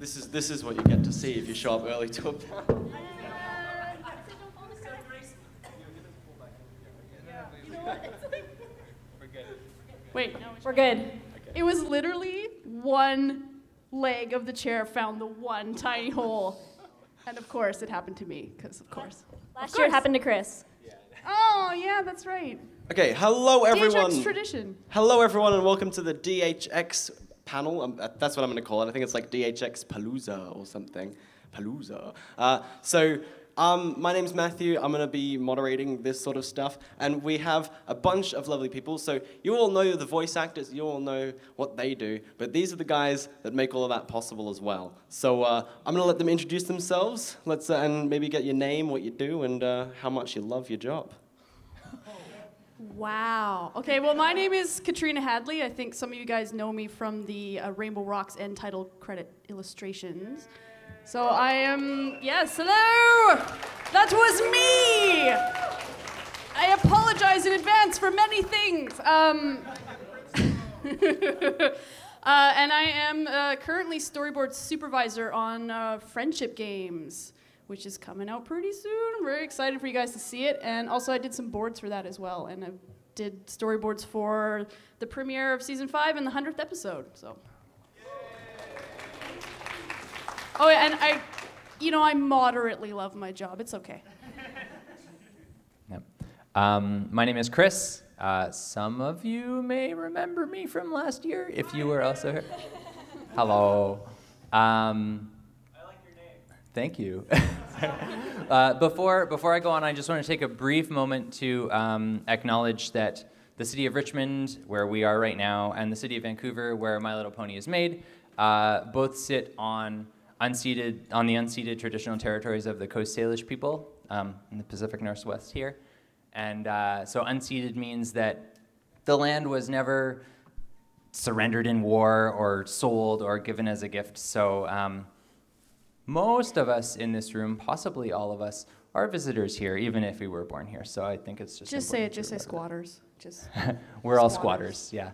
This is what you get to see if you show up early to a panel. Wait, we're good. Okay. It was literally one leg of the chair found the one tiny hole. And of course, it happened to me, because of course. Last year it happened to Chris. Oh, yeah, that's right. Okay, hello everyone. DHX tradition. Hello everyone and welcome to the DHX panel. That's what I'm going to call it. I think it's like DHX-Paloosa or something. Paloosa. My name's Mathew. I'm going to be moderating this sort of stuff. And we have a bunch of lovely people. So you all know the voice actors. You all know what they do. But these are the guys that make all of that possible as well. So I'm going to let them introduce themselves. And maybe get your name, what you do, and how much you love your job. Wow. Okay, well, my name is Katrina Hadley. I think some of you guys know me from the Rainbow Rocks end title credit illustrations. So I am, yes, hello! That was me! I apologize in advance for many things. And I am currently storyboard supervisor on Friendship Games, which is coming out pretty soon. I'm very excited for you guys to see it. And also I did some boards for that as well. And I did storyboards for the premiere of season 5 and the 100th episode, so. Oh, and I moderately love my job. It's okay. Yep. My name is Chris. Some of you may remember me from last year, if you were also here. Hello. I like your name. Thank you. Before I go on, I just want to take a brief moment to acknowledge that the city of Richmond, where we are right now, and the city of Vancouver, where My Little Pony is made, both sit on the unceded traditional territories of the Coast Salish people in the Pacific Northwest here. And so unceded means that the land was never surrendered in war or sold or given as a gift. So most of us in this room, possibly all of us, are visitors here, even if we were born here. So I think it's just say it. Just say squatters. Just we're all squatters, yeah.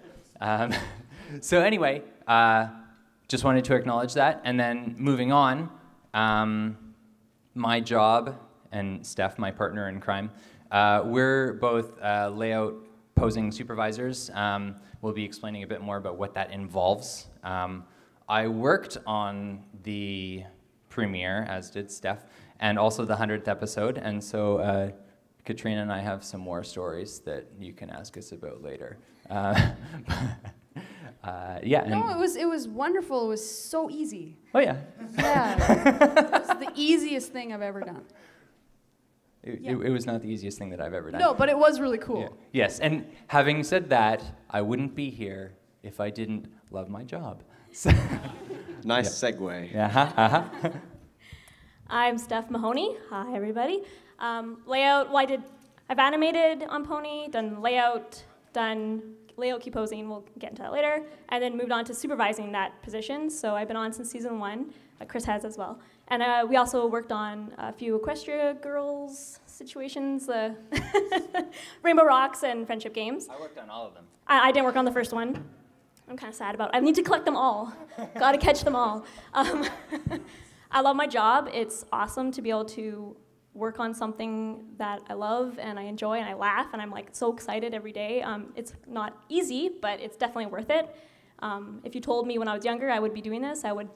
So anyway, just wanted to acknowledge that. And then moving on, my job, and Steph, my partner in crime, we're both layout posing supervisors. We'll be explaining a bit more about what that involves. I worked on the premiere, as did Steph, and also the 100th episode. And so Katrina and I have some more stories that you can ask us about later. Yeah. No, it was wonderful. It was so easy. Oh yeah. Yeah. It's the easiest thing I've ever done. It was not the easiest thing that I've ever done. No, but it was really cool. Yeah. Yes, and having said that, I wouldn't be here if I didn't love my job. So nice segue. Yeah. I'm Steph Mahoney. Hi, everybody. Layout. Well, I've animated on Pony, done layout key posing, we'll get into that later, and then moved on to supervising that position. So I've been on since season 1, Chris has as well. And we also worked on a few Equestria Girls situations, Rainbow Rocks and Friendship Games. I worked on all of them. I didn't work on the first one. I'm kind of sad about it. I need to collect them all. Gotta catch them all. I love my job. It's awesome to be able to work on something that I love and I enjoy and I laugh and I'm like so excited every day. It's not easy, but it's definitely worth it. If you told me when I was younger I would be doing this, I would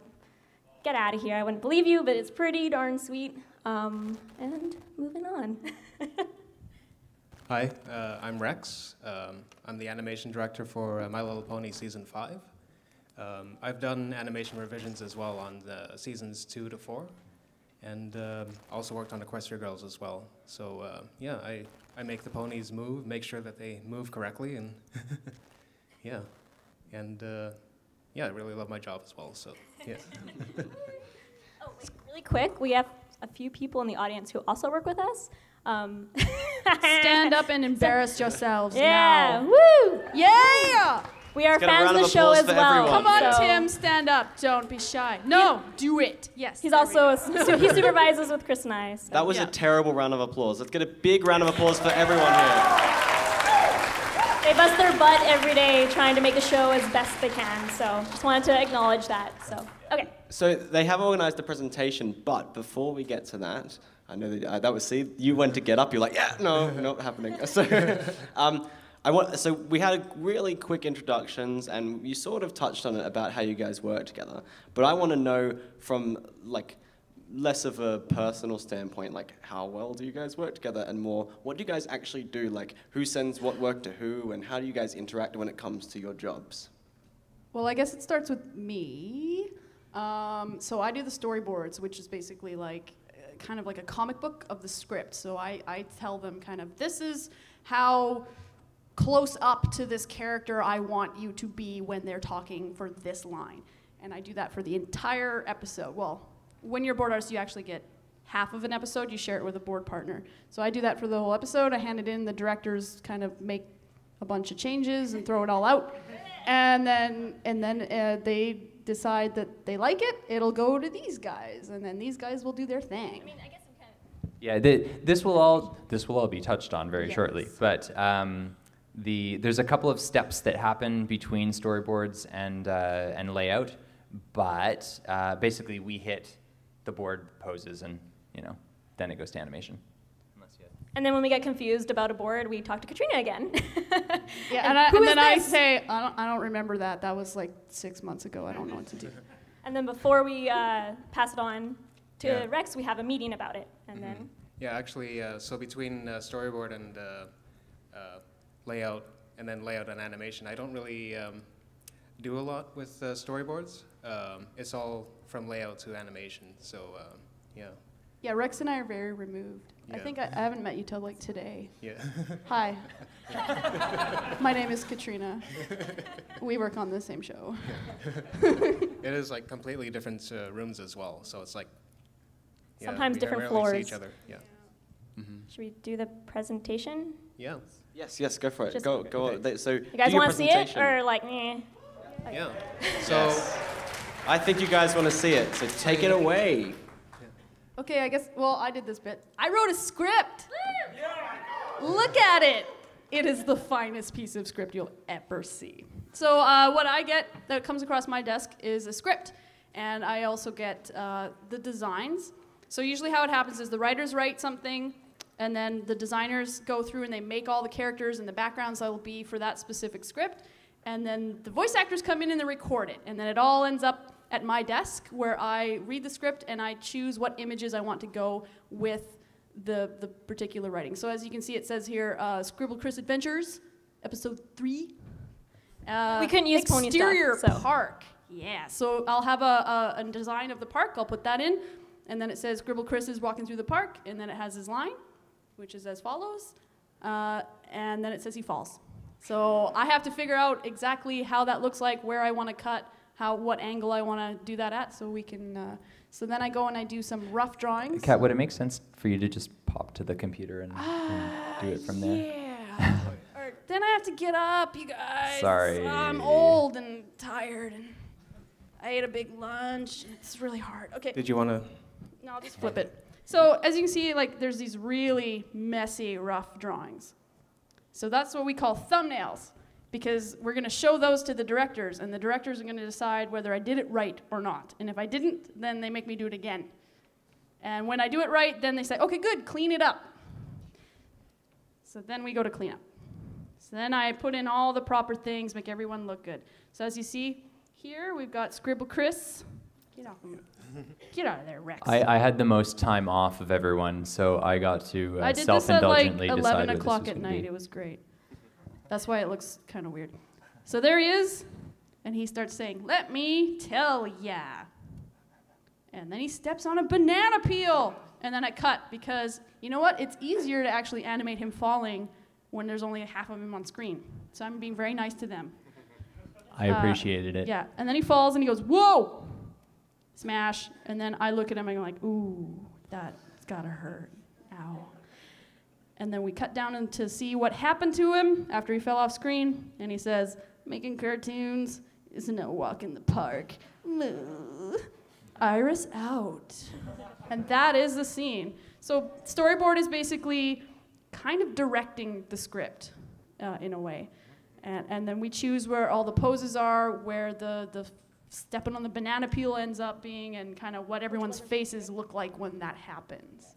get out of here. I wouldn't believe you, but it's pretty darn sweet. And moving on. Hi, I'm Rex. I'm the animation director for My Little Pony Season 5. I've done animation revisions as well on the seasons 2 to 4. And also worked on Equestria Girls as well. So yeah, I make the ponies move, make sure that they move correctly, and yeah. And yeah, I really love my job as well, so yeah. Oh, wait, really quick, we have a few people in the audience who also work with us. Stand up and embarrass yourselves yeah, now. Woo! Yeah! We are fans of the show as well. Come on, Tim, stand up. Don't be shy. No, do it. Yes. He's also, he supervises with Chris and I. So. That was a terrible round of applause. Let's get a big round of applause for everyone here. They bust their butt every day trying to make the show as best they can. So just wanted to acknowledge that. So, okay. So they have organized the presentation, but before we get to that, I know that was see, you went to get up, you're like, yeah, no, not happening. So, so we had really quick introductions, and you sort of touched on it about how you guys work together. But I want to know from like less of a personal standpoint, like how well do you guys work together, and more, what do you guys actually do? Like who sends what work to who, and how do you guys interact when it comes to your jobs? Well, I guess it starts with me. So I do the storyboards, which is basically like kind of like a comic book of the script. So I tell them kind of, this is how close up to this character I want you to be when they're talking for this line. And I do that for the entire episode. Well, when you're a board artist, you actually get half of an episode. You share it with a board partner. So I do that for the whole episode. I hand it in. The directors kind of make a bunch of changes and throw it all out. And then they decide that they like it. It'll go to these guys, and then these guys will do their thing. I mean, I guess I'm kind of... Yeah, this will all be touched on very shortly. But there's a couple of steps that happen between storyboards and layout. But basically, we hit the board poses, and then it goes to animation. And then when we get confused about a board, we talk to Katrina again. Yeah, and then I say, I don't remember that. That was like 6 months ago. I don't know what to do. And then before we pass it on to Rex, we have a meeting about it. And then. Yeah, actually, so between storyboard and layout, and then layout and animation, I don't really do a lot with storyboards. It's all from layout to animation. So yeah. Yeah, Rex and I are very removed. Yeah. I think I haven't met you till like today. Yeah. Hi. My name is Katrina. We work on the same show. It is like completely different rooms as well. So it's like sometimes we different rarely floors. See each other. Yeah. Mm-hmm. Should we do the presentation? Yeah. Yes, go for it. Just- Go on. So You guys do your want to see it, presentation. or like, eh? Yeah. So I think you guys want to see it, so take it away. Okay, I guess, well, I did this bit. I wrote a script. Look at it. It is the finest piece of script you'll ever see. So what I get that comes across my desk is a script. And I also get the designs. So usually how it happens is the writers write something, and then the designers go through and they make all the characters and the backgrounds that will be for that specific script. And then the voice actors come in and they record it. And then it all ends up at my desk, where I read the script and I choose what images I want to go with the particular writing. So as you can see, it says here, Scribble Chris Adventures, episode 3. We couldn't use pony stuff, exterior so. park. Yeah, so I'll have a design of the park. I'll put that in, and then it says Scribble Chris is walking through the park, and then it has his line, which is as follows, and then it says he falls. So I have to figure out exactly how that looks like, where I want to cut, what angle I want to do that at, so we can. So then I go and I do some rough drawings. Kat, would it make sense for you to just pop to the computer and do it from there? Yeah. Or then I have to get up, you guys. Sorry. I'm old and tired, and I ate a big lunch. And it's really hard. Okay. did you want to? No, I'll just flip it. So as you can see, like there's these really messy, rough drawings. So that's what we call thumbnails, because we're going to show those to the directors, and the directors are going to decide whether I did it right or not. And if I didn't, then they make me do it again. And when I do it right, then they say, okay, good, clean it up. So then we go to clean up. So then I put in all the proper things, make everyone look good. So as you see here, we've got Scribble Chris. Get off of me. Get out of there, Rex. I had the most time off of everyone, so I got to I did this at like self-indulgently decide 11 what o'clock this at was gonna night. be. It was great. That's why it looks kind of weird. So there he is, and he starts saying, "Let me tell ya." And then he steps on a banana peel, and then I cut, because you know what? It's easier to actually animate him falling when there's only half of him on screen. So I'm being very nice to them. I appreciated it. Yeah, and then he falls and he goes, "Whoa!" Smash, and then I look at him and I'm like, "Ooh, that's gotta hurt. Ow." And then we cut down to see what happened to him after he fell off screen, and he says, "Making cartoons is no walk in the park. Moo. Iris out." And that is the scene. So storyboard is basically kind of directing the script in a way. And then we choose where all the poses are, where the stepping on the banana peel ends up being, and kind of what everyone's faces look like when that happens.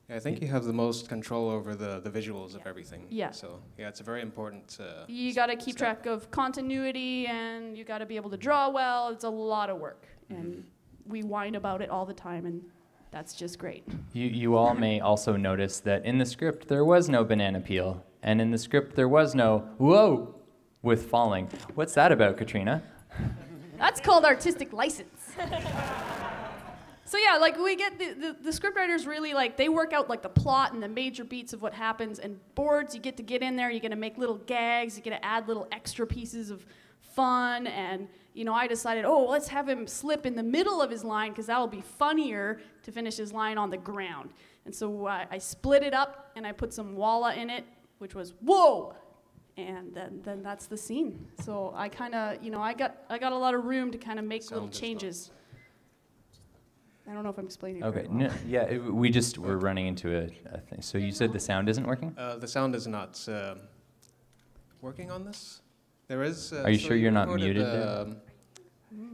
Yeah, I think you have the most control over the visuals of everything. Yeah. So yeah, it's a very important. You got to keep track of continuity, and you got to be able to draw well. It's a lot of work, and we whine about it all the time, and that's just great. You all may also notice that in the script there was no banana peel, and in the script there was no whoa with falling. What's that about, Katrina? That's called artistic license. So yeah, like we get the scriptwriters really like, they work out like the plot and the major beats of what happens, and boards, you get to get in there, you're gonna make little gags, you get to add little extra pieces of fun, and you know, I decided, oh, let's have him slip in the middle of his line because that'll be funnier to finish his line on the ground. And so I split it up and I put some walla in it, which was whoa, and then that's the scene. So I kind of, you know, I got a lot of room to kind of make little changes. I don't know if I'm explaining it Okay, very well. no, yeah, we're running into a thing. So you said the sound isn't working? The sound is not working on this. There is. Are you so sure you're not recorded, muted there?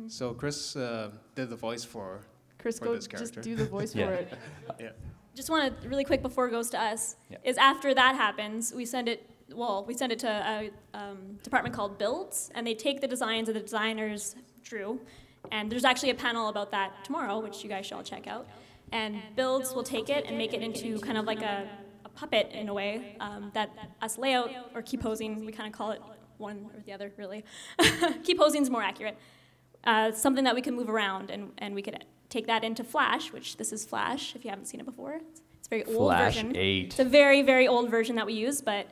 So Chris did the voice for Chris, for go this character. just do the voice Yeah. for it. Yeah. Just want to really quick before it goes to us, Yeah. is after that happens, we send it to a department called Builds, and they take the designs that the designers drew, and there's actually a panel about that tomorrow, which you guys should all check out. And Builds will take it and make it into kind of like a puppet in a way that us layout or key posing, we kind of call it one or the other, really. Key posing is more accurate. Something that we can move around, and we could take that into Flash, which this is Flash, if you haven't seen it before. It's a very old Flash version. 8. It's a very, very old version that we use, but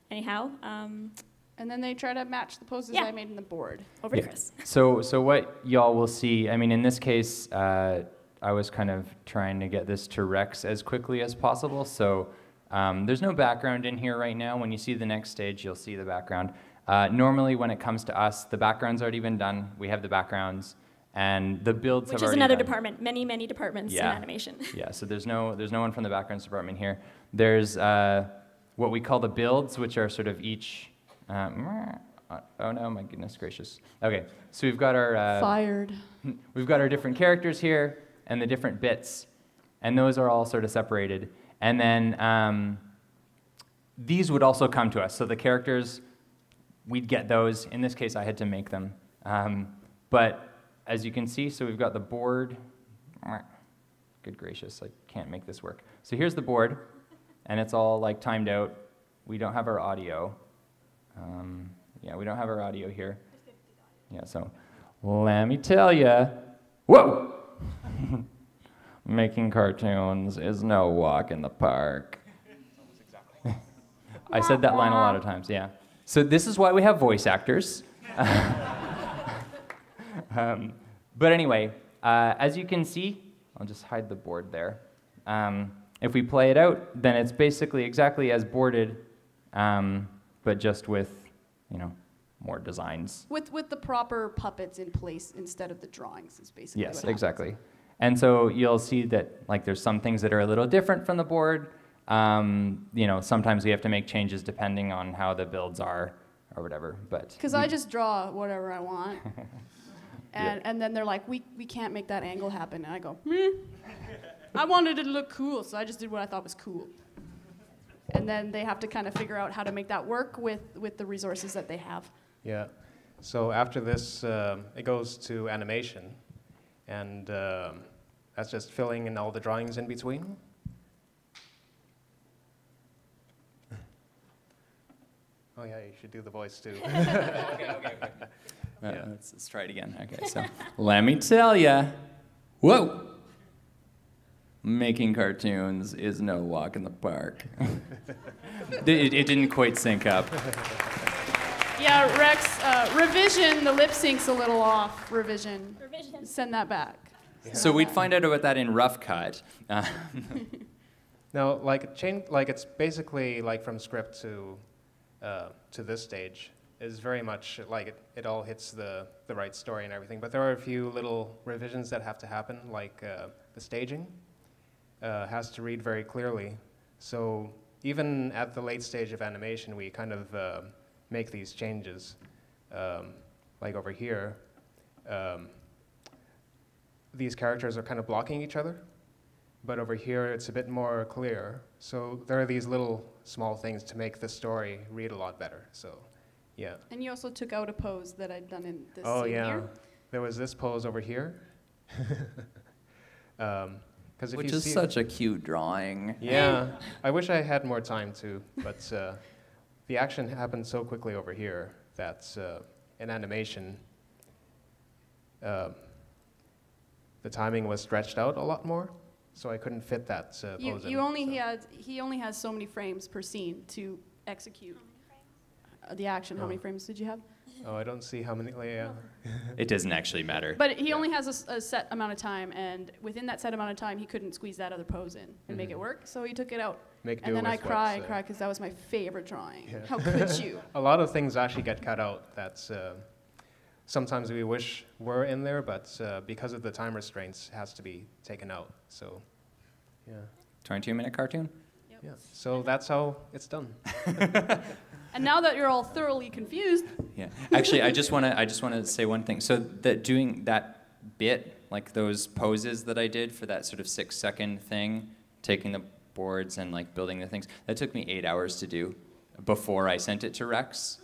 anyhow, And then they try to match the poses Yeah. I made in the board. over to Chris. So what y'all will see, I mean, in this case, I was kind of trying to get this to Rex as quickly as possible, so there's no background in here right now. When you see the next stage, you'll see the background. Normally, when it comes to us, the background's already been done. We have the backgrounds, and the builds Which have is already another done. department, many departments in Yeah. animation. Yeah, so there's no one from the backgrounds department here. There's what we call the builds, which are sort of each. Oh no, my goodness gracious. Okay, so we've got our Fired. we've got our different characters here and the different bits, and those are all sort of separated. And then these would also come to us. So the characters, we'd get those. In this case, I had to make them. But as you can see, so we've got the board. Good gracious, I can't make this work. So here's the board, and it's all like timed out. We don't have our audio. Yeah, we don't have our audio here. Yeah, so let me tell you, whoa! Making cartoons is no walk in the park. I said that line a lot of times, yeah. So this is why we have voice actors. But anyway, as you can see, I'll just hide the board there. If we play it out, then it's basically exactly as boarded, but just with, more designs. With the proper puppets in place instead of the drawings is basically Yes, what happens. exactly. And so you'll see that there's some things that are a little different from the board. Sometimes we have to make changes depending on how the builds are or whatever. But Because I just draw whatever I want. And then they're like, we can't make that angle happen. And I go, I wanted it to look cool, so I just did what I thought was cool. And then they have to kind of figure out how to make that work with the resources that they have. Yeah. So after this, it goes to animation, and that's just filling in all the drawings in between. Oh yeah, you should do the voice too. okay. Yeah. Let's try it again. Okay, so let me tell you, whoa! Making cartoons is no walk in the park. It didn't quite sync up. Yeah, Rex, revision, the lip sync's a little off. Revision. Send that back. So we'd find out about that in rough cut. No, it's basically like from script to this stage is very much like it all hits the right story and everything. But there are a few little revisions that have to happen, like the staging has to read very clearly. So even at the late stage of animation, we kind of make these changes. Like over here, these characters are kind of blocking each other. But over here, it's a bit more clear. So there are these little small things to make the story read a lot better. So, yeah. And you also took out a pose that I'd done in this Oh, scene yeah. here. There was this pose over here. Which is such a cute drawing. Yeah. I wish I had more time to, but the action happened so quickly over here that in animation, the timing was stretched out a lot more. So I couldn't fit that pose in. He only has so many frames per scene to execute the action. How many frames did you have? Oh, I don't see how many. Yeah. It doesn't actually matter. But he only has a set amount of time, and within that set amount of time, he couldn't squeeze that other pose in and make it work. So he took it out. And then I cry because that was my favorite drawing. Yeah. How could you? A lot of things actually get cut out. That's sometimes we wish were in there, but because of the time restraints, it has to be taken out. So, yeah. 22-minute cartoon? Yep. Yeah. So that's how it's done. And now that you're all thoroughly confused. Yeah. Actually, I just want to say one thing. So that doing that bit, like those poses that I did for that sort of 6-second thing, taking the boards and like building the things, that took me 8 hours to do before I sent it to Rex.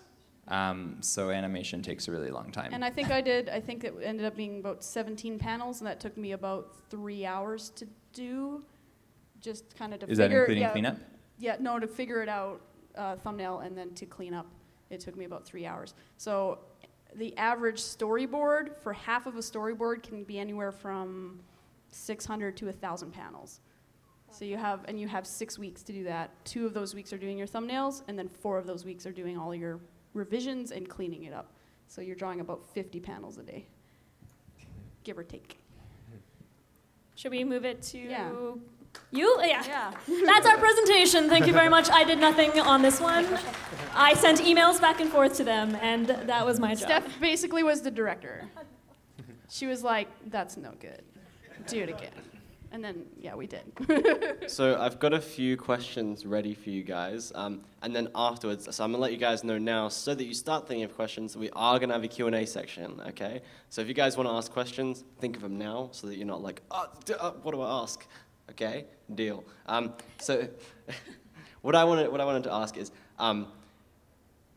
So animation takes a really long time. And I think it ended up being about 17 panels, and that took me about 3 hours to do. Just kind of to Is that including cleanup? Yeah, no, to figure it out, thumbnail, and then to clean up, it took me about 3 hours. So the average storyboard, for half of a storyboard, can be anywhere from 600 to 1,000 panels. So you have 6 weeks to do that. 2 of those weeks are doing your thumbnails, and then 4 of those weeks are doing all your revisions and cleaning it up. So you're drawing about 50 panels a day, give or take. Should we move it to Yeah. you? Yeah. That's our presentation. Thank you very much. I did nothing on this one. I sent emails back and forth to them, and that was my job. Steph basically was the director. She was like, that's no good. Do it again. And then, yeah, we did. So I've got a few questions ready for you guys. And then afterwards, so I'm going to let you guys know now so that you start thinking of questions. We are going to have a Q&A section, okay? So if you guys want to ask questions, think of them now so that you're not like, what do I ask? Okay, deal. So what I wanted to ask is,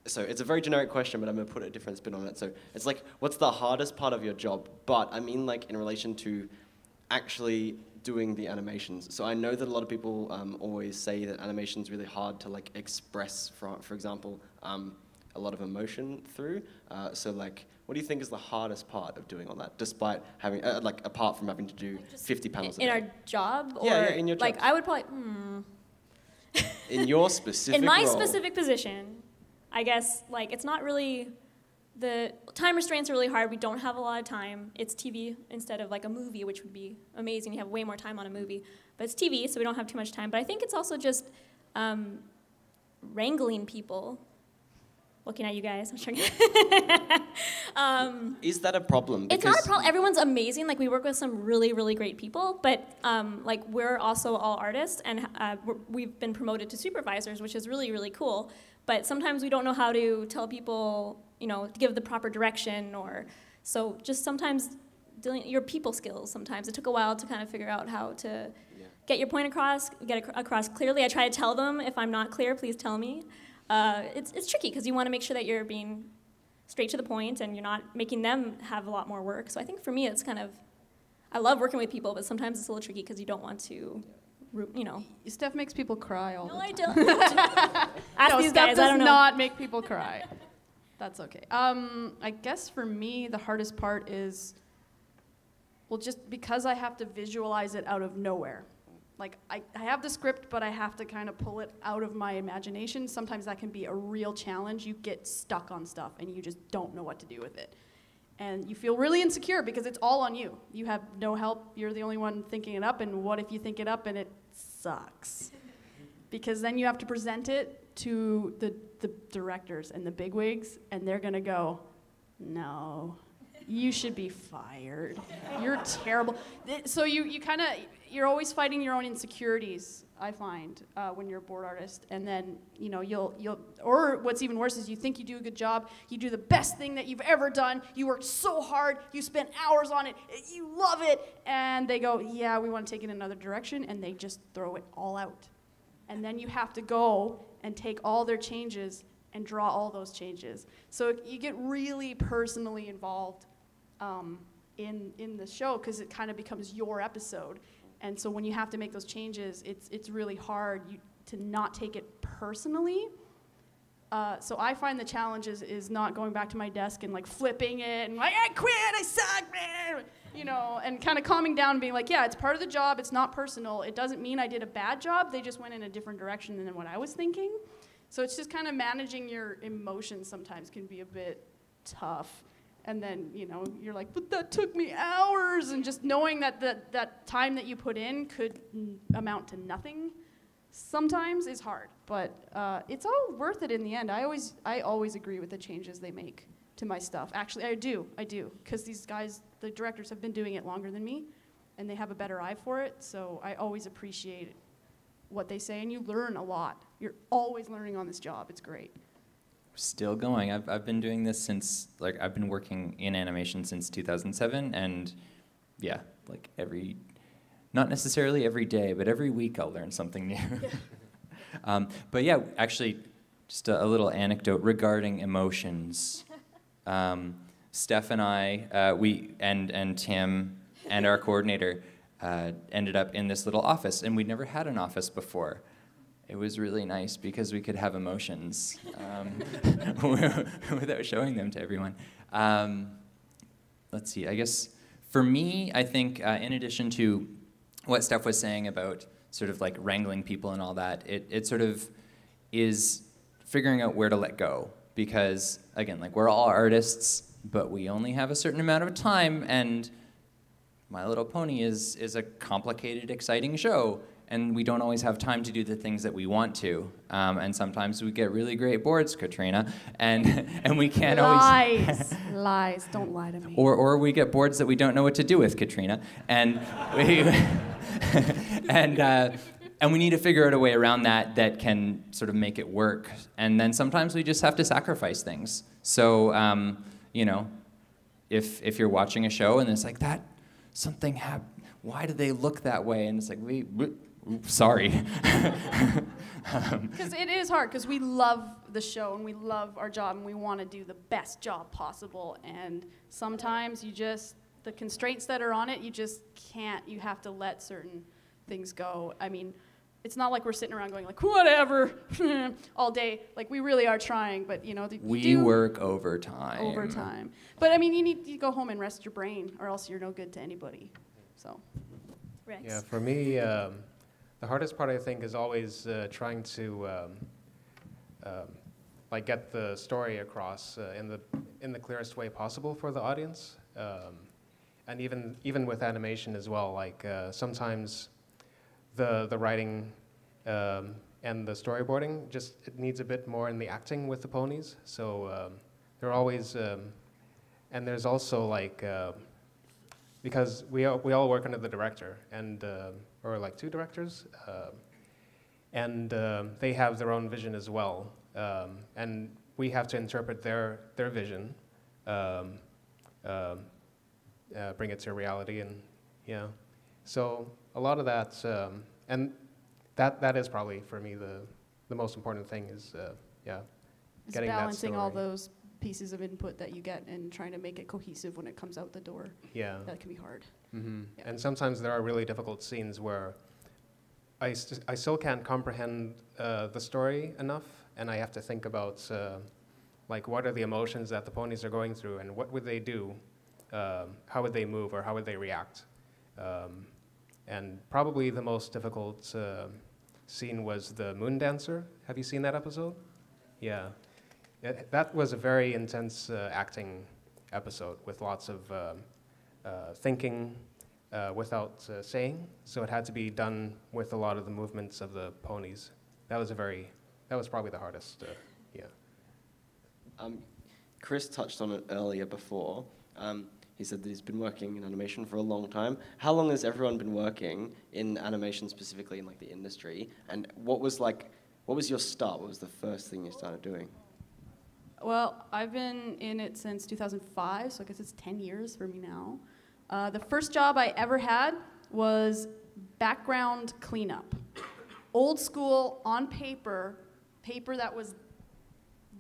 so it's a very generic question, but I'm going to put a different spin on it. So it's like, what's the hardest part of your job? But I mean like in relation to actually doing the animations. So I know that a lot of people always say that animation's really hard to like express, for example, a lot of emotion through. So like, what do you think is the hardest part of doing all that, despite having, like, apart from having to do 50 panels a day? In our job? Or yeah, in your job. Like, I would probably, In your specific In my role. specific position, I guess, like, it's not really, the time restraints are really hard. We don't have a lot of time. It's TV instead of like a movie, which would be amazing. You have way more time on a movie. But it's TV, so we don't have too much time. But I think it's also just wrangling people. Looking at you guys, I'm sure. Is that a problem? It's not a problem. Everyone's amazing. Like, we work with some really, really great people, but like, we're also all artists, and we've been promoted to supervisors, which is really, really cool. But sometimes we don't know how to tell people, you know, to give the proper direction, or so just sometimes your people skills. Sometimes it took a while to kind of figure out how to get your point across, get it across clearly. I try to tell them, if I'm not clear, please tell me. It's tricky because you want to make sure that you're being straight to the point and you're not making them have a lot more work. So I think for me, it's kind of, I love working with people, but sometimes it's a little tricky because you don't want to, you know. Steph makes people cry all the time. I don't. Ask these guys, I don't know. Steph does not make people cry. That's okay. I guess for me, the hardest part is, well, just because I have to visualize it out of nowhere. Like, I have the script, but I have to kind of pull it out of my imagination. Sometimes that can be a real challenge. You get stuck on stuff, and you just don't know what to do with it. And you feel really insecure because it's all on you. You have no help. You're the only one thinking it up, and what if you think it up and it sucks? Because then you have to present it to the directors and the bigwigs, and they're going to go, no. you should be fired. You're terrible. So you're always fighting your own insecurities, I find, when you're a board artist. And then, you know, or what's even worse is you think you do a good job, you do the best thing that you've ever done, you worked so hard, you spent hours on it, you love it, and they go, yeah, we want to take it in another direction, and they just throw it all out. And then you have to go and take all their changes and draw all those changes. So you get really personally involved in the show because it kind of becomes your episode. And so when you have to make those changes, it's really hard to not take it personally. So I find the challenge is not going back to my desk and like flipping it and like, I quit, I suck, man, you know, and kind of calming down and being like, yeah, it's part of the job, it's not personal. It doesn't mean I did a bad job, they just went in a different direction than what I was thinking. So it's just kind of managing your emotions sometimes can be a bit tough. And then, you know, you're like, but that took me hours. And just knowing that that time that you put in could amount to nothing sometimes is hard. But it's all worth it in the end. I always agree with the changes they make to my stuff. Actually, I do. Because these guys, the directors, have been doing it longer than me. And they have a better eye for it. So I always appreciate what they say. And you learn a lot. You're always learning on this job. It's great. Still going. I've been doing this since, like, I've been working in animation since 2007, and yeah, like not necessarily every day, but every week I'll learn something new. Yeah. But yeah, actually, just a little anecdote regarding emotions. Steph and I, and Tim and our coordinator ended up in this little office, and we'd never had an office before. It was really nice because we could have emotions without showing them to everyone. Let's see, I guess for me, I think in addition to what Steph was saying about sort of like wrangling people and all that, it sort of is figuring out where to let go. Because again, like we're all artists, but we only have a certain amount of time, and My Little Pony is a complicated, exciting show. And we don't always have time to do the things that we want to. And sometimes we get really great boards, Katrina, and we can't always... Lies, don't lie to me. Or we get boards that we don't know what to do with, Katrina. And we, and we need to figure out a way around that can sort of make it work. And then sometimes we just have to sacrifice things. So, you know, if you're watching a show and it's like, something happened, why do they look that way? And it's like, sorry. Because it is hard, because we love the show and we love our job and we want to do the best job possible. And sometimes the constraints that are on it, you just can't. You have to let certain things go. I mean, it's not like we're sitting around going like, whatever, all day. Like, we really are trying, but you know. We work overtime. Overtime. But I mean, you need to go home and rest your brain, or else you're no good to anybody. So. Rex. Yeah, for me, the hardest part, I think, is always trying to like get the story across in the clearest way possible for the audience, and even with animation as well. Like sometimes the writing and the storyboarding it needs a bit more in the acting with the ponies. So they're always and there's also like. Because we all work under the director, and or like two directors, and they have their own vision as well, and we have to interpret their vision, bring it to reality, and yeah. So a lot of that, and that is probably for me the most important thing is getting balancing that all those pieces of input that you get and trying to make it cohesive when it comes out the door. Yeah. That can be hard. Mm-hmm. Yeah. And sometimes there are really difficult scenes where I still can't comprehend the story enough, and I have to think about like what are the emotions that the ponies are going through, and what would they do, how would they move, or how would they react. And probably the most difficult scene was the Moon Dancer. Have you seen that episode? Yeah. That was a very intense acting episode with lots of thinking without saying. So it had to be done with a lot of the movements of the ponies. That was probably the hardest. Yeah. Chris touched on it earlier before. he said that he's been working in animation for a long time. How long has everyone been working in animation, specifically in like the industry? And what was your start? What was the first thing you started doing? Well, I've been in it since 2005, so I guess it's 10 years for me now. The first job I ever had was background cleanup. Old school, on paper that was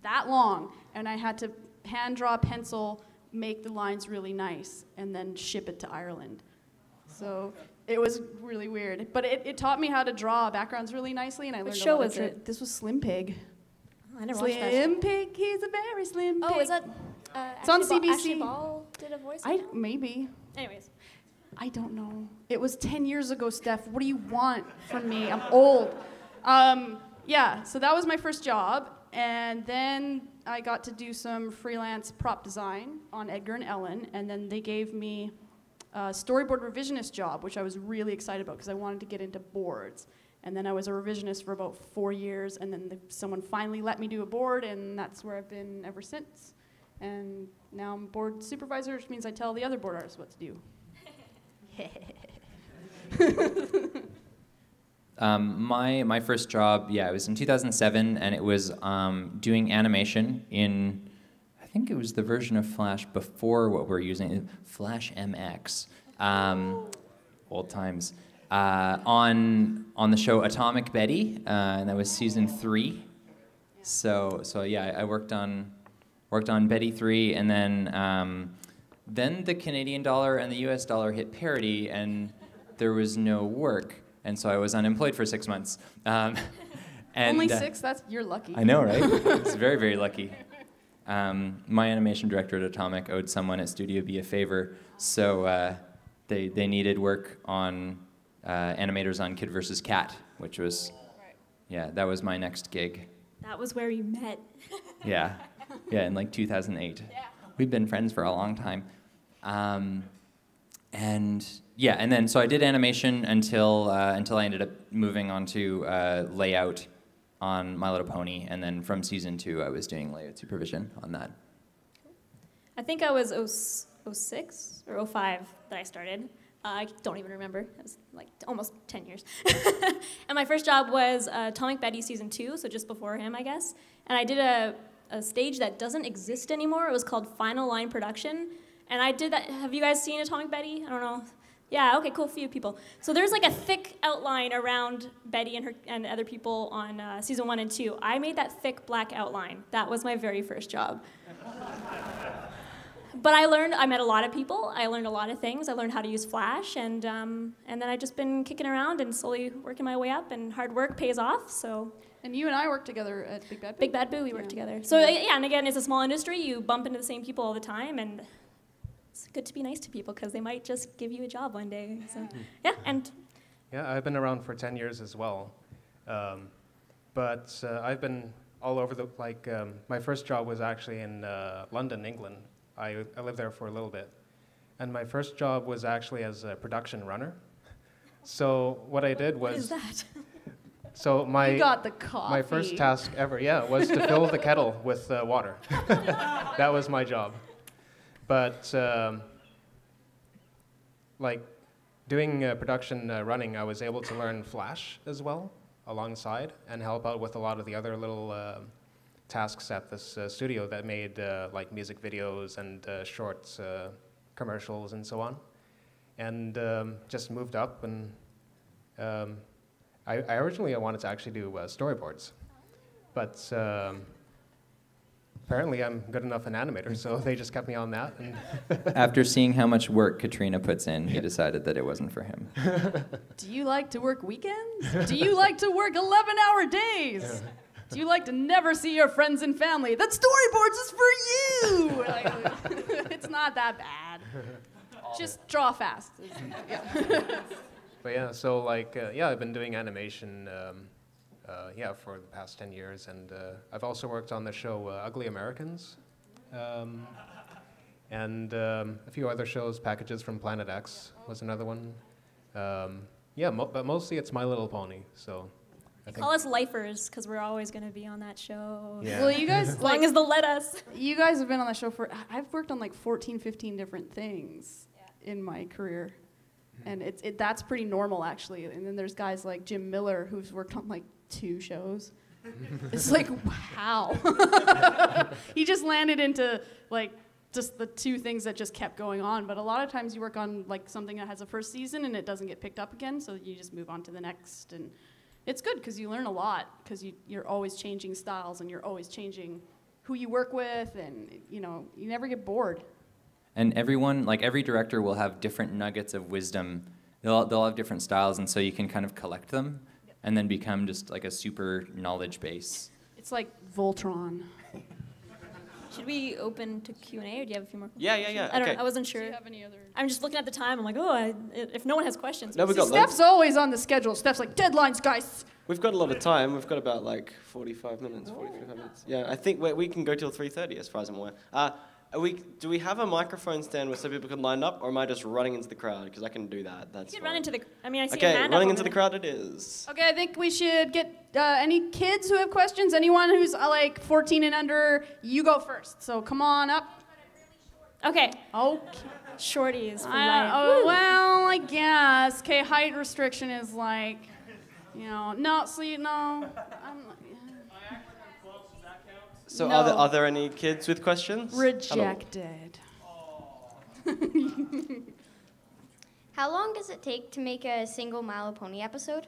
that long, and I had to hand draw a pencil, make the lines really nice, and then ship it to Ireland. So it was really weird. But it taught me how to draw backgrounds really nicely, and I learned Which a show lot was of it? This was Slim Pig. I never watched that. Slim Pig, he's a very slim pig. Oh, is that? It's on Ashley CBC. Ashley Ball did a voice. Maybe. Anyways, I don't know. It was 10 years ago, Steph. What do you want from me? I'm old. Yeah, so that was my first job. And then I got to do some freelance prop design on Edgar and Ellen. And then they gave me a storyboard revisionist job, which I was really excited about because I wanted to get into boards. And then I was a revisionist for about 4 years. And then someone finally let me do a board, and that's where I've been ever since. And now I'm board supervisor, which means I tell the other board artists what to do. My first job, it was in 2007, and it was doing animation in, I think it was the version of Flash before what we're using, Flash MX, old times, on the show Atomic Betty, and that was season 3. So yeah, I worked on Betty 3, and then the Canadian dollar and the US dollar hit parity, and there was no work, and so I was unemployed for 6 months. And, Only 6? You're lucky. I know, right? It's very, very lucky. My animation director at Atomic owed someone at Studio B a favor, so they needed work on animators on Kid vs. Cat, which was, that was my next gig. that was where you met. Yeah, in like 2008. Yeah. We've been friends for a long time. And then so I did animation until I ended up moving on to layout on My Little Pony, and then from season 2 I was doing layout supervision on that. I think I was 06 or 05 that I started. I don't even remember. It was like almost 10 years. And my first job was Atomic Betty season 2, so just before him, I guess. And I did a stage that doesn't exist anymore. It was called Final Line Production. And I did that. Have you guys seen Atomic Betty? I don't know. Yeah, okay, cool, few people. So there's like a thick outline around Betty and other people on season 1 and 2. I made that thick black outline. That was my very first job. But I met a lot of people. I learned a lot of things. I learned how to use Flash, and then I've just been kicking around and slowly working my way up, and hard work pays off, so. And you and I worked together at Big Bad Boo. Big Bad Boo, we worked together. So yeah, and again, it's a small industry. You bump into the same people all the time, and it's good to be nice to people because they might just give you a job one day. So yeah, and. Yeah, I've been around for 10 years as well. But I've been all over my first job was actually in London, England. I lived there for a little bit. And my first job was actually as a production runner. So what I did was... What is that? So You got the coffee. my first task ever, was to fill the kettle with water. That was my job. But doing production running, I was able to learn Flash as well alongside and help out with a lot of the other little tasks at this studio that made like music videos and shorts, commercials and so on. And just moved up, and I originally wanted to actually do storyboards, but apparently I'm good enough an animator, so they just kept me on that. And After seeing how much work Katrina puts in, he decided that it wasn't for him. Do you like to work weekends? Do you like to work 11-hour days? Do you like to never see your friends and family? That storyboards is for you! It's not that bad. Just draw fast. But yeah, so I've been doing animation for the past 10 years, and I've also worked on the show Ugly Americans, and a few other shows. Packages from Planet X was another one. But mostly it's My Little Pony. So Call us lifers, because we're always going to be on that show. Yeah. Well, you guys, As long as they'll let us. you guys have been on the show for, I've worked on like 14, 15 different things in my career. And that's pretty normal, actually. And then there's guys like Jim Miller, who's worked on like 2 shows. It's like, how? He just landed into like just the 2 things that just kept going on. But a lot of times you work on like something that has a first season and it doesn't get picked up again, so you just move on to the next. And it's good because you learn a lot, because you're always changing styles and you're always changing who you work with, and you never get bored. And everyone, like every director, will have different nuggets of wisdom. They'll have different styles, and so you can kind of collect them, and then become just like a super knowledge base. It's like Voltron. Should we open to Q&A, or do you have a few more questions? Yeah. I don't Okay. know. I wasn't Do sure. you have any other? I'm just looking at the time. I'm like, oh, if no one has questions. No, we got Steph's always on the schedule. Steph's like, deadlines, guys. We've got a lot of time. We've got about like 45 minutes, 45 minutes. Yeah, I think we can go till 3:30 as far as I'm aware. Do we have a microphone stand where so people can line up, or am I just running into the crowd? Because I can do that. That's You could fine. run into the. I mean, I see Okay, your hand running up into over the crowd it is. Okay, I think we should get any kids who have questions. Anyone who's like 14 and under, you go first. So come on up. there. Okay. Okay. Shorties for life. Well, I guess. Okay, height restriction is like, no, see, no. So No. are there any kids with questions? Rejected. How long does it take to make a single My Little Pony episode?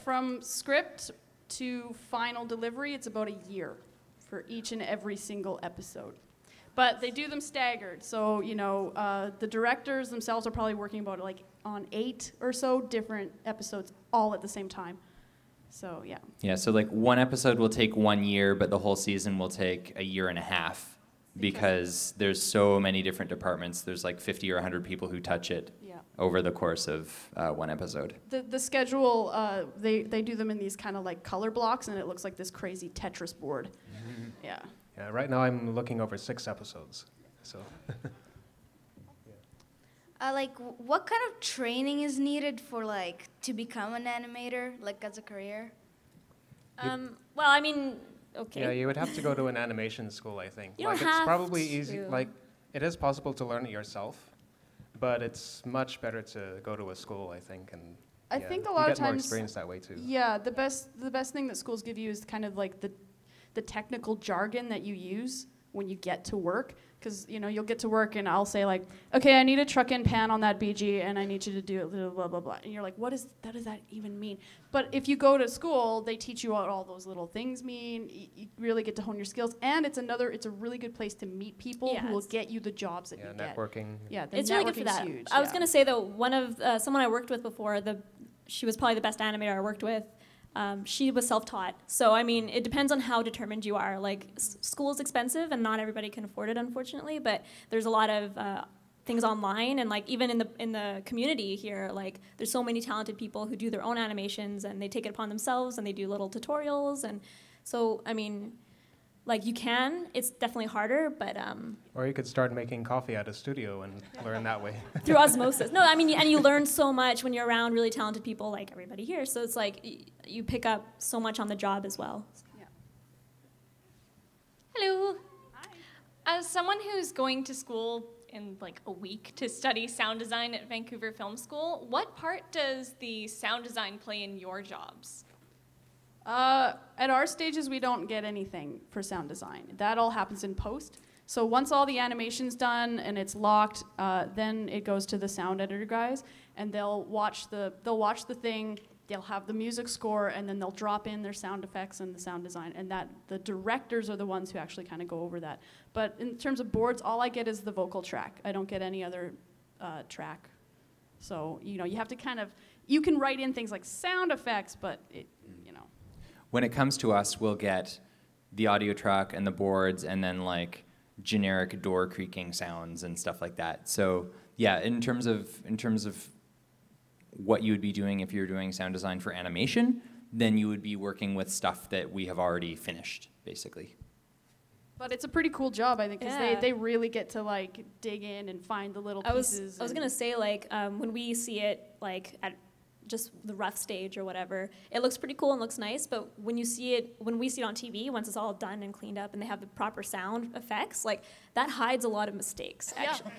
From script to final delivery, it's about a year for each and every single episode. But they do them staggered. So, the directors themselves are probably working about like on 8 or so different episodes all at the same time. So, yeah. Yeah, so like one episode will take 1 year, but the whole season will take a year and a half, because there's so many different departments. There's like 50 or 100 people who touch it over the course of one episode. The schedule, they do them in these kind of like color blocks, and it looks like this crazy Tetris board. Yeah. Yeah, right now I'm looking over 6 episodes. So. What kind of training is needed for to become an animator, as a career? Well, I mean, okay. Yeah, you would have to go to an animation school, I think. You don't it's have probably easy. to. It is possible to learn it yourself, but it's much better to go to a school, I think, and I think a you lot of get more times, experience that way too. yeah, the best thing that schools give you is kind of like the technical jargon that you use when you get to work. Because, you'll get to work and I'll say okay, I need a truck and pan on that BG and I need you to do it, blah, blah, blah. And you're like, what does that even mean? But if you go to school, they teach you what all those little things mean. You really get to hone your skills. And it's a really good place to meet people who will get you the jobs that you get. Networking. Yeah, the It's really good for networking's that. huge. I was going to say, though, one of someone I worked with before, she was probably the best animator I worked with. She was self-taught. So, I mean, it depends on how determined you are. School is expensive, and not everybody can afford it, unfortunately, but there's a lot of things online, and even in the community here, there's so many talented people who do their own animations, and they take it upon themselves, and they do little tutorials, and so, I mean, you can. It's definitely harder, but Or you could start making coffee at a studio and learn that way. through osmosis. No, I mean, and you learn so much when you're around really talented people like everybody here. So it's you pick up so much on the job as well. Yeah. Hello. Hi. As someone who's going to school in a week to study sound design at Vancouver Film School, what part does the sound design play in your jobs? At our stages, we don't get anything for sound design. That all happens in post. So once all the animation's done and it's locked, then it goes to the sound editor guys, and they'll watch the thing. They'll have the music score, and then they'll drop in their sound effects and the sound design. And the directors are the ones who actually kind of go over that. But in terms of boards, all I get is the vocal track. I don't get any other track. So you have to you can write in things like sound effects, but When it comes to us, we'll get the audio track and the boards, and then generic door creaking sounds and stuff like that. So yeah, in terms of what you would be doing if you're doing sound design for animation, then you would be working with stuff that we have already finished, basically. But it's a pretty cool job, I think, because Yeah. they really get to dig in and find the little pieces. I was gonna say when we see it at just the rough stage or whatever, it looks pretty cool and looks nice, but when we see it on TV, once it's all done and cleaned up and they have the proper sound effects, like, that hides a lot of mistakes, actually.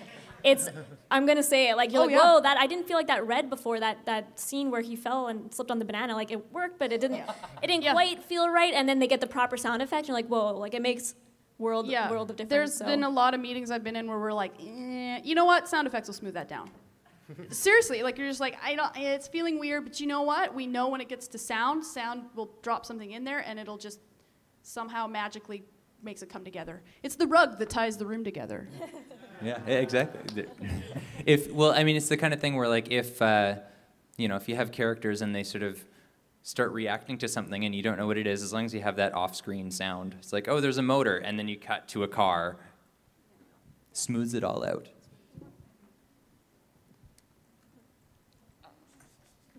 I'm gonna say it, like, you're whoa, I didn't feel like that red before, that scene where he fell and slipped on the banana, like, it worked, but it didn't quite feel right, and then they get the proper sound effect, and you're like, whoa, like, it makes world of difference. There's been a lot of meetings I've been in where we're like, you know what, sound effects will smooth that down. Seriously, like, you're just like, it's feeling weird, but you know what? We know when it gets to sound will drop something in there, and it'll just somehow magically makes it come together. It's the rug that ties the room together. Yeah, exactly. It's the kind of thing where, like, if you have characters and they sort of start reacting to something and you don't know what it is, as long as you have that off-screen sound, it's like, oh, there's a motor, and then you cut to a car, smooths it all out.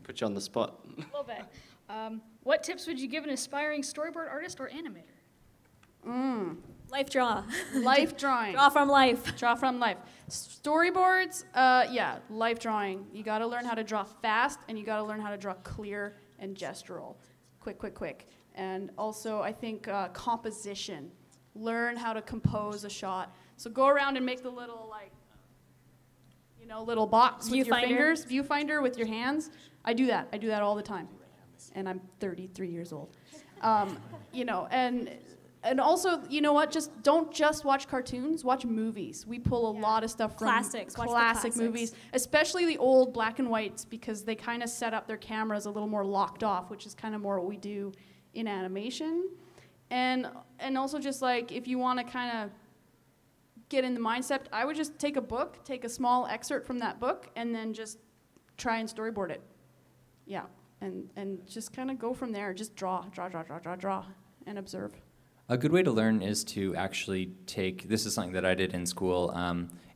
Put you on the spot. A little bit. What tips would you give an aspiring storyboard artist or animator? Life draw. Life drawing. Draw from life. Draw from life. Storyboards, life drawing. You gotta learn how to draw fast, and you gotta learn how to draw clear and gestural. Quick. And also, I think composition. Learn how to compose a shot. So go around and make the little, like, little box with your fingers. Viewfinder with your hands. I do that all the time. And I'm 33 years old. And also, you know what? Don't just watch cartoons. Watch movies. We pull a lot of stuff from classic movies, especially the old black and whites, because they kind of set up their cameras a little more locked off, which is kind of more what we do in animation. And also, just like, if you want to kind of get in the mindset, I would just take a book, take a small excerpt from that book, and then just try and storyboard it. Yeah, and just kind of go from there. Just draw, and observe. A good way to learn is to actually this is something that I did in school,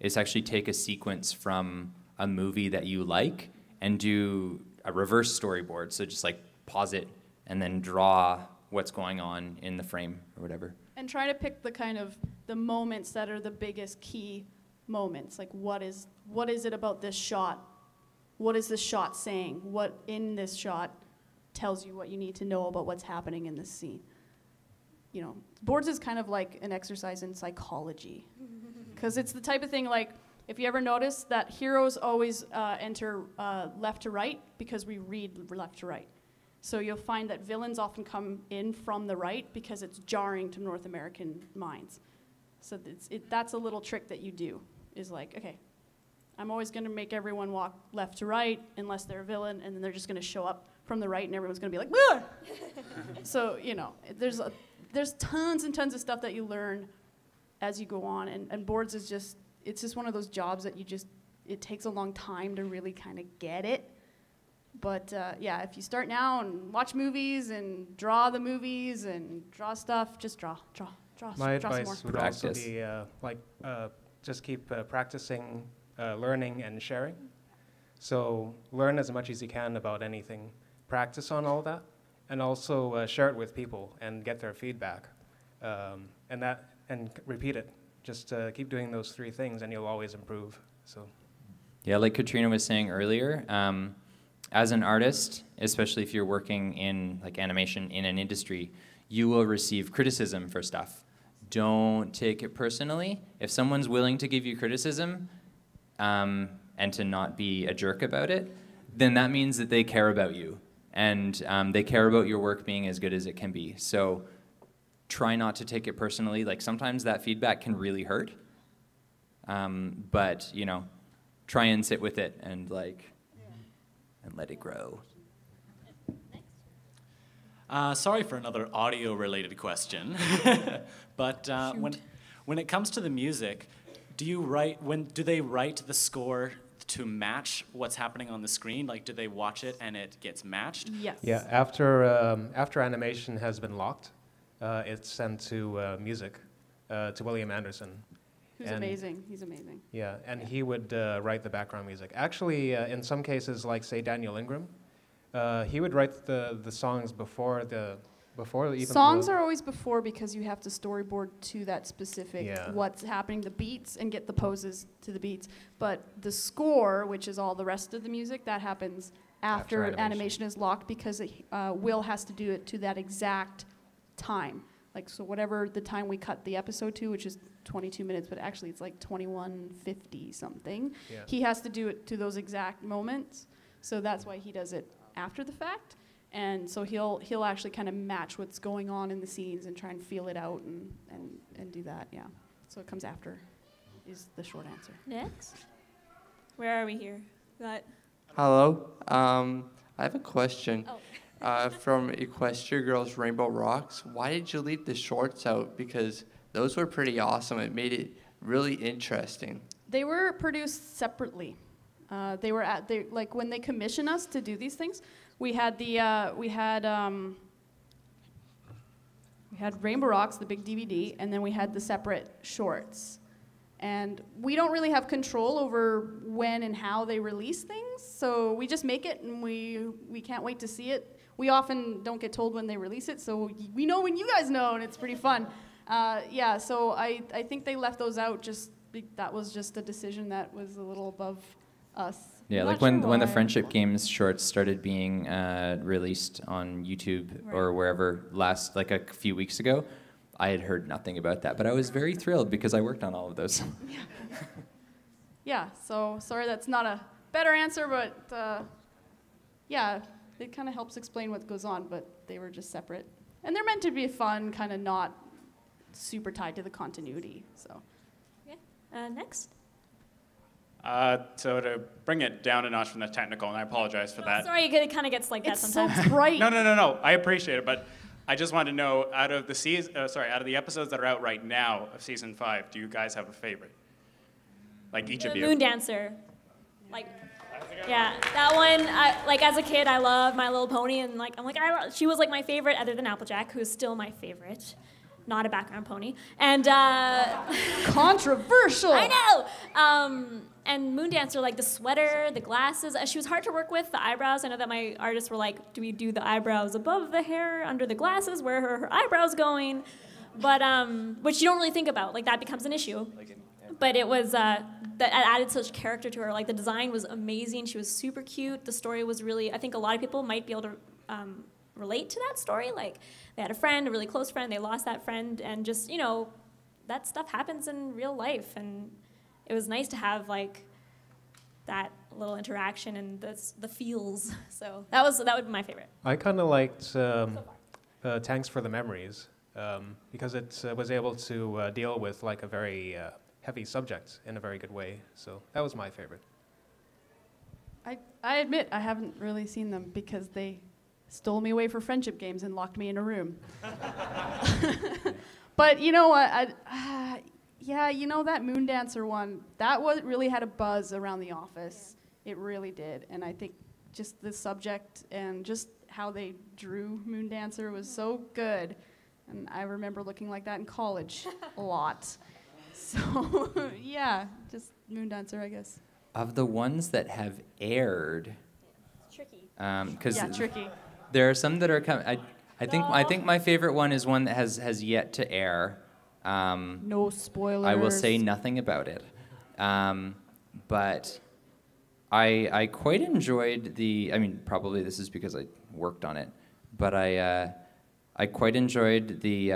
is actually take a sequence from a movie that you like and do a reverse storyboard. So just like pause it and then draw what's going on in the frame or whatever. And try to pick the moments that are the biggest key moments. Like, what is it about this shot? What is this shot saying? What in this shot tells you what you need to know about what's happening in this scene? Boards is kind of like an exercise in psychology. Because it's the type of thing, like, if you ever notice that heroes always enter left to right, because we read left to right. So you'll find that villains often come in from the right because it's jarring to North American minds. So that's a little trick that you do, is like, okay, I'm always going to make everyone walk left to right unless they're a villain, and then they're just going to show up from the right, and everyone's going to be like, "Wah!" So, there's tons and tons of stuff that you learn as you go on, and boards is it's just one of those jobs that it takes a long time to really kind of get it. But if you start now and watch movies and draw the movies and draw stuff, just draw My some advice more. would also be just keep practicing, learning and sharing. So learn as much as you can about anything. Practice on all that, and also share it with people and get their feedback, and repeat it. Just keep doing those three things, and you'll always improve. So. Yeah, like Katrina was saying earlier, as an artist, especially if you're working in like animation in an industry, you will receive criticism for stuff. Don't take it personally. If someone's willing to give you criticism and to not be a jerk about it, then that means that they care about you. And they care about your work being as good as it can be. So try not to take it personally. Like, sometimes that feedback can really hurt. But, try and sit with it and let it grow. Sorry for another audio-related question. But when it comes to the music, do they write the score to match what's happening on the screen? Like, do they watch it and it gets matched? Yes. Yeah, after animation has been locked, it's sent to music, to William Anderson. Who's amazing. He's amazing. Yeah, and he would write the background music. Actually, in some cases, like, say, Daniel Ingram, he would write the songs before even... Songs are always before, because you have to storyboard to that specific what's happening, the beats, and get the poses to the beats. But the score, which is all the rest of the music, that happens after animation is locked because Will has to do it to that exact time. Like, so whatever the time we cut the episode to, which is 22 minutes, but actually it's like 21:50 something. Yeah. He has to do it to those exact moments. So that's why he does it after the fact. And so he'll actually kind of match what's going on in the scenes and try and feel it out and do that, yeah. So it comes after is the short answer. Next. Where are we here? Hello. I have a question. From Equestria Girls Rainbow Rocks, why did you leave the shorts out? Because those were pretty awesome. It made it really interesting. They were produced separately. Like when they commission us to do these things, we had Rainbow Rocks, the big DVD, and then we had the separate shorts. And we don't really have control over when and how they release things, so we just make it and we can't wait to see it. We often don't get told when they release it, so we know when you guys know, and it's pretty fun. Yeah, so I think they left those out, that was just a decision that was a little above us. Yeah, like when the Friendship Games shorts started being released on YouTube or wherever like a few weeks ago, I had heard nothing about that, but I was very thrilled because I worked on all of those. Yeah, so sorry that's not a better answer, but yeah, it kind of helps explain what goes on, but they were just separate. And they're meant to be fun, kind of not super tied to the continuity, so. Yeah, next. So to bring it down a notch from the technical, and I apologize for that. Sorry, it kind of gets like that sometimes. So bright. No. I appreciate it, but I just wanted to know, out of the episodes that are out right now of season 5, do you guys have a favorite? Like each of you. Moon Dancer. Like, yeah, that one. Like as a kid, I loved My Little Pony, and she was like my favorite, other than Applejack, who's still my favorite. Not a background pony. And controversial. I know. And Moon Dancer, like the sweater, the glasses. She was hard to work with. The eyebrows. I know that my artists were like, "Do we do the eyebrows above the hair, under the glasses? Where are her eyebrows going?" But which you don't really think about. Like that becomes an issue. But it was that added such character to her. Like the design was amazing. She was super cute. The story was really. I think a lot of people might be able to relate to that story. Like they had a friend, a really close friend. They lost that friend, and just that stuff happens in real life. And it was nice to have like that little interaction and the feels. So that would be my favorite. I kind of liked Thanks for the Memories because it was able to deal with like a very heavy subject in a very good way. So that was my favorite. I admit I haven't really seen them because they stole me away for Friendship Games and locked me in a room. But you know what? Yeah, that Moon Dancer one, really had a buzz around the office. It really did. And I think just the subject and just how they drew Moon Dancer was so good. And I remember looking like that in college a lot. So, yeah, just Moon Dancer, I guess. Of the ones that have aired... It's tricky. Tricky. There are some that are coming... I think my favorite one is one that has yet to air. No spoilers. I will say nothing about it. But I quite enjoyed probably this is because I worked on it, but I quite enjoyed the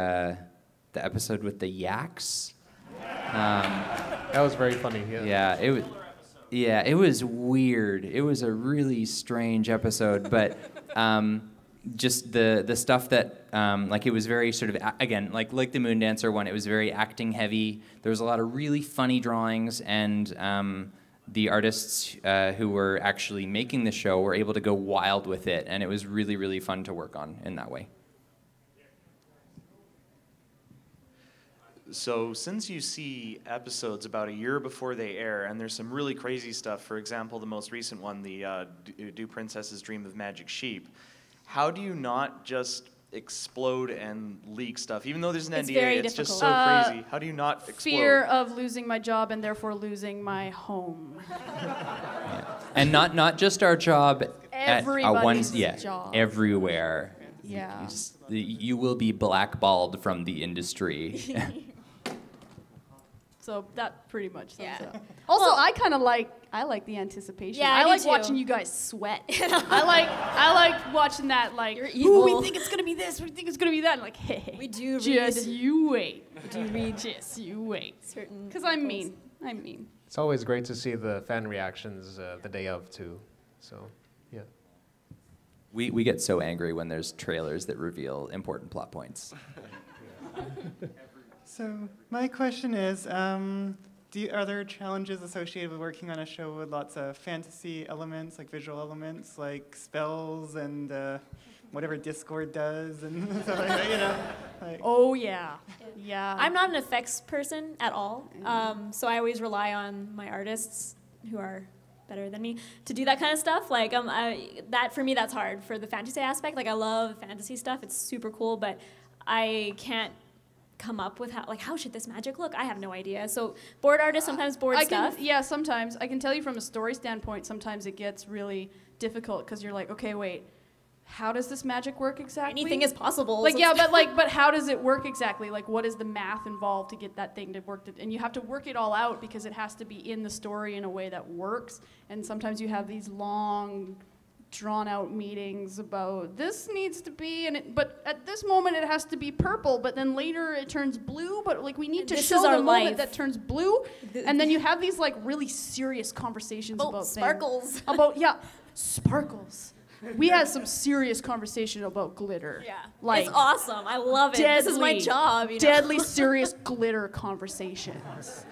episode with the yaks. That was very funny. Yeah, it was weird. It was a really strange episode, but just the stuff that it was very sort of again like the Moon Dancer one. It was very acting heavy. There was a lot of really funny drawings, and the artists who were actually making the show were able to go wild with it, and it was really, really fun to work on in that way. So since you see episodes about a year before they air, and there's some really crazy stuff, for example, the most recent one, the Do Princesses Dream of Magic Sheep, how do you not just explode and leak stuff? Even though there's an NDA, it's just so crazy. How do you not explode? Fear of losing my job and therefore losing my home. And not just our job. Everybody's job. Everywhere. Yeah. You will be blackballed from the industry. So that pretty much sums Yeah. it up. Also, Well, I kind of I like the anticipation. Yeah, I I do like too. watching you guys sweat. I like watching that, like, You're ooh, we evil. think it's gonna be this, we think it's gonna be that, and like, hey, We do just read you wait. We do read Just you wait. certain. Because I'm articles. mean. I'm mean. It's always great to see the fan reactions the day of too. So, yeah. We get so angry when there's trailers that reveal important plot points. So my question is, are there challenges associated with working on a show with lots of fantasy elements, like visual elements, like spells and whatever Discord does and stuff like that, you know? Like, Oh yeah. Yeah. I'm not an effects person at all, so I always rely on my artists who are better than me to do that kind of stuff. Like that for me, that's hard for the fantasy aspect. Like I love fantasy stuff; it's super cool, but I can't come up with how should this magic look? I have no idea. So board artists sometimes board stuff. Yeah, sometimes. I can tell you from a story standpoint, sometimes it gets really difficult because you're like, okay, wait, how does this magic work exactly? Anything is possible. Like, so yeah, but how does it work exactly? Like, what is the math involved to get that thing to work? And you have to work it all out because it has to be in the story in a way that works. And sometimes you have these long, drawn-out meetings about this needs to be, but at this moment it has to be purple, but then later it turns blue. But like we need to This show is our the moment life. that turns blue, and then you have these like really serious conversations about sparkles. things. About sparkles. We had some serious conversation about glitter. Yeah, like it's awesome. I love it. This is my job. You know? Deadly serious glitter conversations.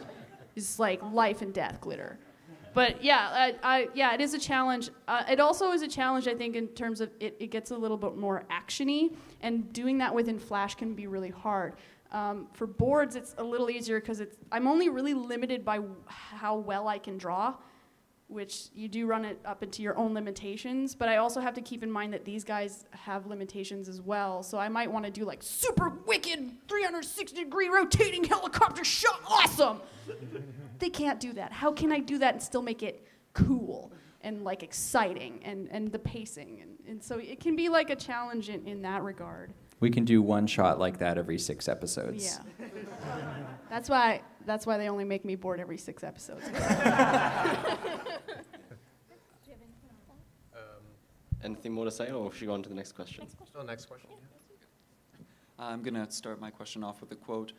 It's like life and death glitter. But yeah, it is a challenge. It also is a challenge, I think, in terms of it gets a little bit more actiony, and doing that within Flash can be really hard. For boards, it's a little easier because I'm only really limited by how well I can draw, which you do run it up into your own limitations. But I also have to keep in mind that these guys have limitations as well. So I might want to do like super wicked 360-degree rotating helicopter shot, awesome. They can't do that. How can I do that and still make it cool and like exciting and the pacing? And so it can be like a challenge in that regard. We can do one shot like that every 6 episodes. Yeah. That's why they only make me board every 6 episodes. Anything more to say, or should we go on to the next question? Next question. I'm going to start my question off with a quote.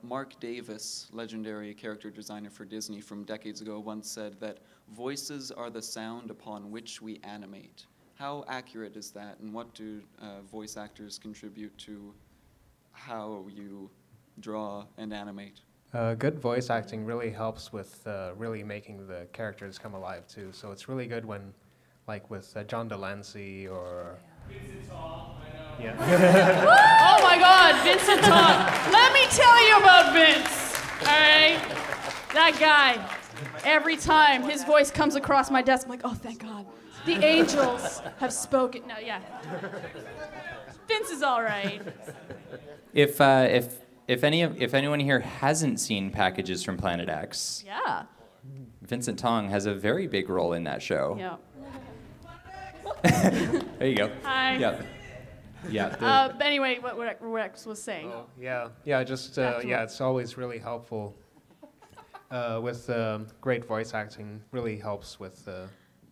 Mark Davis, legendary character designer for Disney from decades ago, once said that voices are the sound upon which we animate. How accurate is that, and what do voice actors contribute to how you draw and animate? Good voice acting really helps with really making the characters come alive too. So it's really good when, like with John Delancey or... Yeah. Oh my God, Vincent Tong. Let me tell you about Vince. All right, that guy. Every time his voice comes across my desk, I'm like, oh, thank God, the angels have spoken. No, yeah. Vince is all right. If anyone here hasn't seen Packages from Planet X, Yeah. Vincent Tong has a very big role in that show. Yeah. There you go. Hi. Yeah. Yeah. But anyway, what Rex was saying. Yeah, it's always really helpful with great voice acting. Really helps with the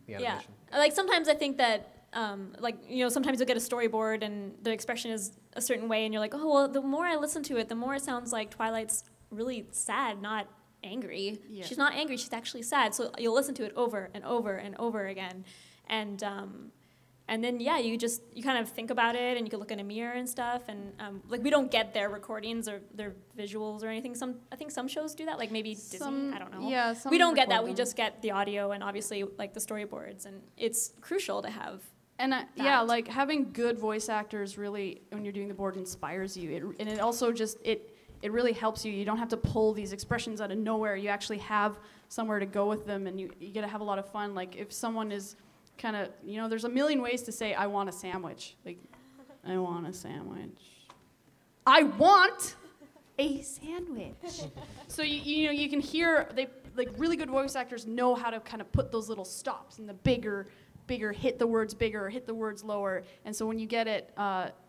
animation. Yeah, like sometimes I think that sometimes you'll get a storyboard and the expression is a certain way, and you're like, oh well, the more I listen to it, the more it sounds like Twilight's really sad, not angry. Yeah. She's not angry; she's actually sad. So you'll listen to it over and over and over again, and then you kind of think about it, and you can look in a mirror and stuff, and like we don't get their recordings or their visuals or anything. I think some shows do that, like maybe Disney. I don't know. Yeah, some we don't get that. record We them. just get the audio and obviously like the storyboards, and it's crucial to have. And like having good voice actors really, when you're doing the board, inspires you. And it also just it really helps you. You don't have to pull these expressions out of nowhere. You actually have somewhere to go with them, and you get to have a lot of fun. Like if someone is kind of, there's a million ways to say, I want a sandwich. Like, I want a sandwich. I want a sandwich. So, you can hear, really good voice actors know how to kind of put those little stops and the bigger, hit the words bigger, hit the words lower. And so when you get it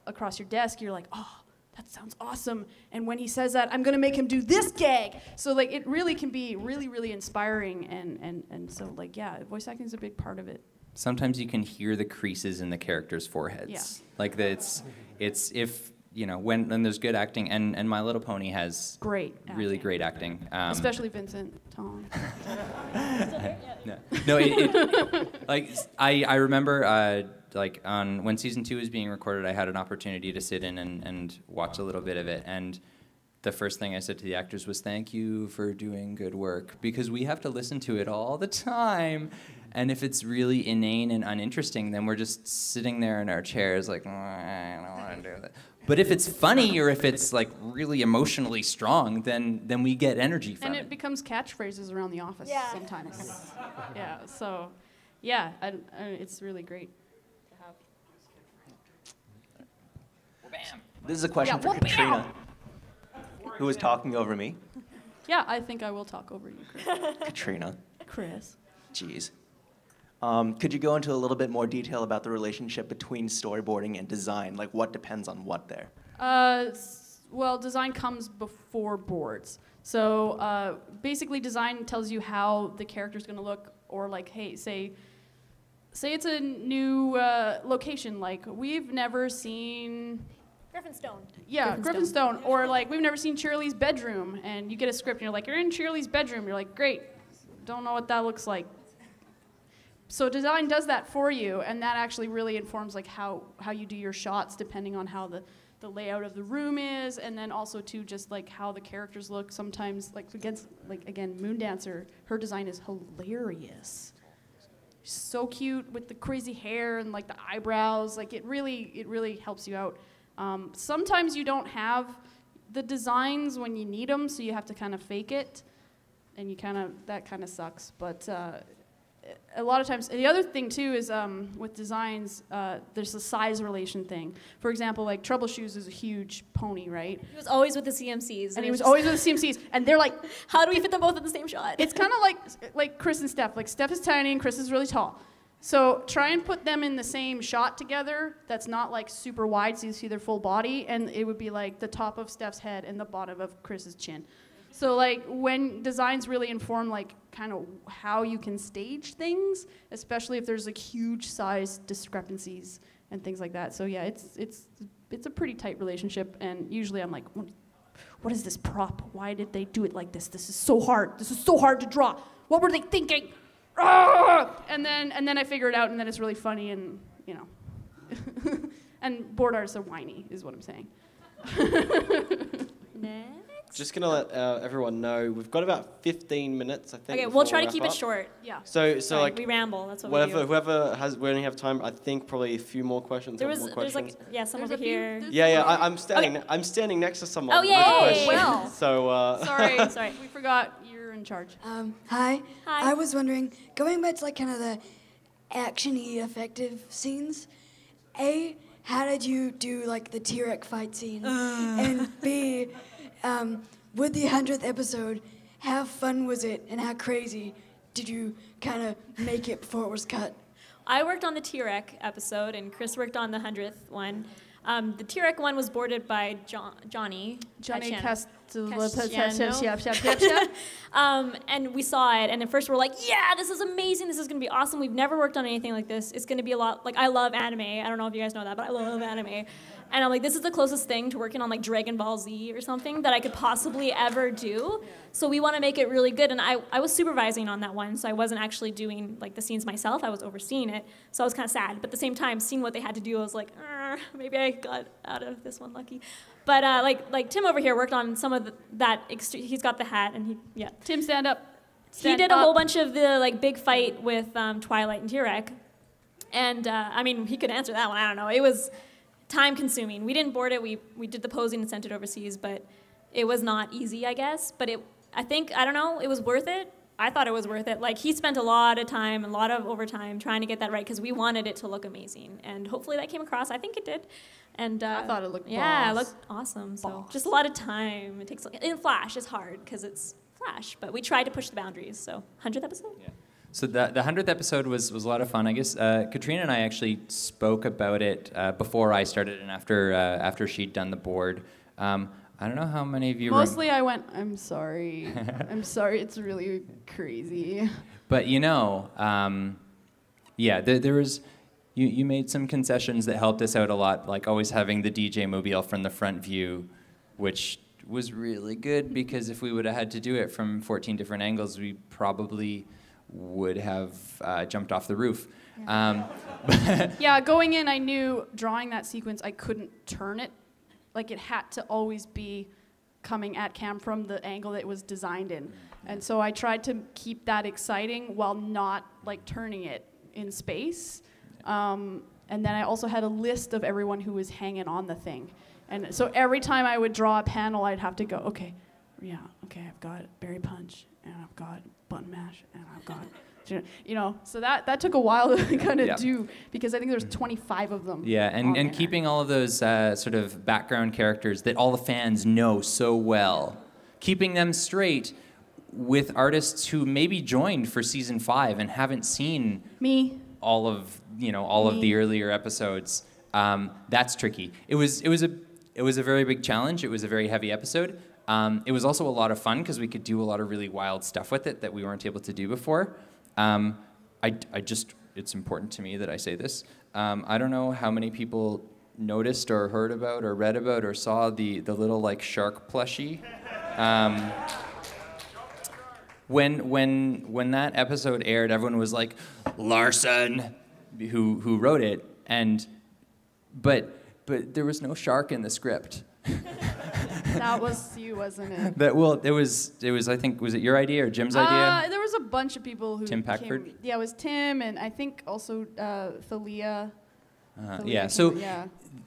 across your desk, you're like, oh, that sounds awesome. And when he says that, I'm gonna make him do this gag. So like it really can be really, really inspiring. And so like, yeah, voice acting is a big part of it. Sometimes you can hear the creases in the characters' foreheads. Yeah. Like it's if, you know, when there's good acting, and My Little Pony has great really great acting. Especially Vincent, Tom. No, like I remember like on when season 2 was being recorded, I had an opportunity to sit in and watch a little bit of it, and the first thing I said to the actors was, "Thank you for doing good work," because we have to listen to it all the time, and if it's really inane and uninteresting, then we're just sitting there in our chairs like, I don't want to do that. But if it's funny or if it's like really emotionally strong, then we get energy from And it. it becomes catchphrases around the office sometimes. Yeah, so yeah, it's really great to have. This is a question for Katrina, who was talking over me. Yeah, I think I will talk over you, Chris. Katrina. Chris. Jeez. Could you go into a little bit more detail about the relationship between storyboarding and design? Like, what depends on what there? Well, design comes before boards. So basically, design tells you how the character's going to look, or like, hey, say it's a new location. Like, we've never seen Griffinstone. Yeah, Griffinstone. Or like, we've never seen Shirley's bedroom, and you get a script, and you're like, you're in Shirley's bedroom. You're like, great. Don't know what that looks like. So design does that for you, and that actually really informs like how you do your shots depending on how the layout of the room is, and then also too just like how the characters look. Sometimes like again, Moondancer, her design is hilarious. She's so cute with the crazy hair and like the eyebrows. Like it really helps you out. Sometimes you don't have the designs when you need them, so you have to kind of fake it, and that kind of sucks. But a lot of times, the other thing too is with designs, there's a size relation thing. For example, like Troubleshoes is a huge pony, right? He was always with the CMCs. And he was always with the CMCs, and they're like, how do we fit them both in the same shot? It's kind of like Chris and Steph. Like Steph is tiny and Chris is really tall. So try and put them in the same shot together that's not like super wide so you see their full body, and it would be like the top of Steph's head and the bottom of Chris's chin. So like when designs really inform like kind of how you can stage things, especially if there's like huge size discrepancies and things like that. So yeah, it's a pretty tight relationship, and usually I'm like, what is this prop? Why did they do it like this? This is so hard. This is so hard to draw. What were they thinking? And then I figure it out, and then it's really funny, and you know. And board artists are whiny, is what I'm saying. Just gonna let everyone know we've got about 15 minutes, I think. Okay, we'll try to keep it short. Yeah. So like we ramble. That's what we do. Whoever we only have time. I think probably a few more questions. There's like some over here. Yeah. I'm standing. Okay. I'm standing next to someone. Oh yeah. Well. So. Sorry. We forgot you're in charge. Hi. I was wondering, going back to like kind of the action-y effective scenes. A, how did you do like the T-Rex fight scene? And B, with the 100th episode, how fun was it and how crazy did you kind of make it before it was cut? I worked on the T-Rex episode, and Chris worked on the 100th one. The T-Rex one was boarded by Johnny and we saw it, and at first we're like, yeah, this is amazing, this is going to be awesome. We've never worked on anything like this. It's going to be a lot, like, I love anime. I don't know if you guys know that, but I love anime. And I'm like, this is the closest thing to working on like Dragon Ball Z or something that I could possibly ever do. So we want to make it really good. And I was supervising on that one, so I wasn't actually doing like the scenes myself. I was overseeing it. So I was kind of sad. But at the same time, seeing what they had to do, I was like, maybe I got out of this one lucky. But like Tim over here worked on some of he's got the hat, and Tim, stand up. He did a whole bunch of the like big fight with Twilight and T-Rex. And I mean, he could answer that one. I don't know. It was time consuming. We didn't board it. We did the posing and sent it overseas, but it was not easy, I guess. But I don't know, it was worth it. I thought it was worth it. Like, he spent a lot of time, a lot of overtime trying to get that right because we wanted it to look amazing. And hopefully that came across. I think it did. And I thought it looked it looked awesome. So just a lot of time. It takes in Flash it's hard because it's Flash, but we tried to push the boundaries. So 100th episode. Yeah. So the 100th episode was a lot of fun. I guess Katrina and I actually spoke about it before I started and after she'd done the board. I don't know how many of you Mostly I went, I'm sorry. I'm sorry, it's really crazy. But you know, yeah, there was, you made some concessions that helped us out a lot, like always having the DJ mobile from the front view, which was really good because if we would have had to do it from 14 different angles, we probably would have jumped off the roof. Yeah, going in, I knew drawing that sequence, I couldn't turn it. Like it had to always be coming at cam from the angle that it was designed in. And so I tried to keep that exciting while not like turning it in space. And then I also had a list of everyone who was hanging on the thing. And so every time I would draw a panel, I'd have to go, okay, yeah, okay, I've got berry punch, and I've got button mash, and I've got, you know, so that took a while to kind of do, because I think there's 25 of them. Yeah, and keeping all of those sort of background characters that all the fans know so well, keeping them straight with artists who maybe joined for season 5 and haven't seen all of the earlier episodes. That's tricky. It was a very big challenge. It was a very heavy episode. It was also a lot of fun because we could do a lot of really wild stuff with it that we weren't able to do before. It's important to me that I say this. I don't know how many people noticed or heard about or read about or saw the little like shark plushie. When that episode aired, everyone was like, Larson, who wrote it, but there was no shark in the script. That was you, wasn't it? It was I think, was it your idea or Jim's idea? There was a bunch of people who Tim Packford? Yeah, it was Tim, and I think also Thalia.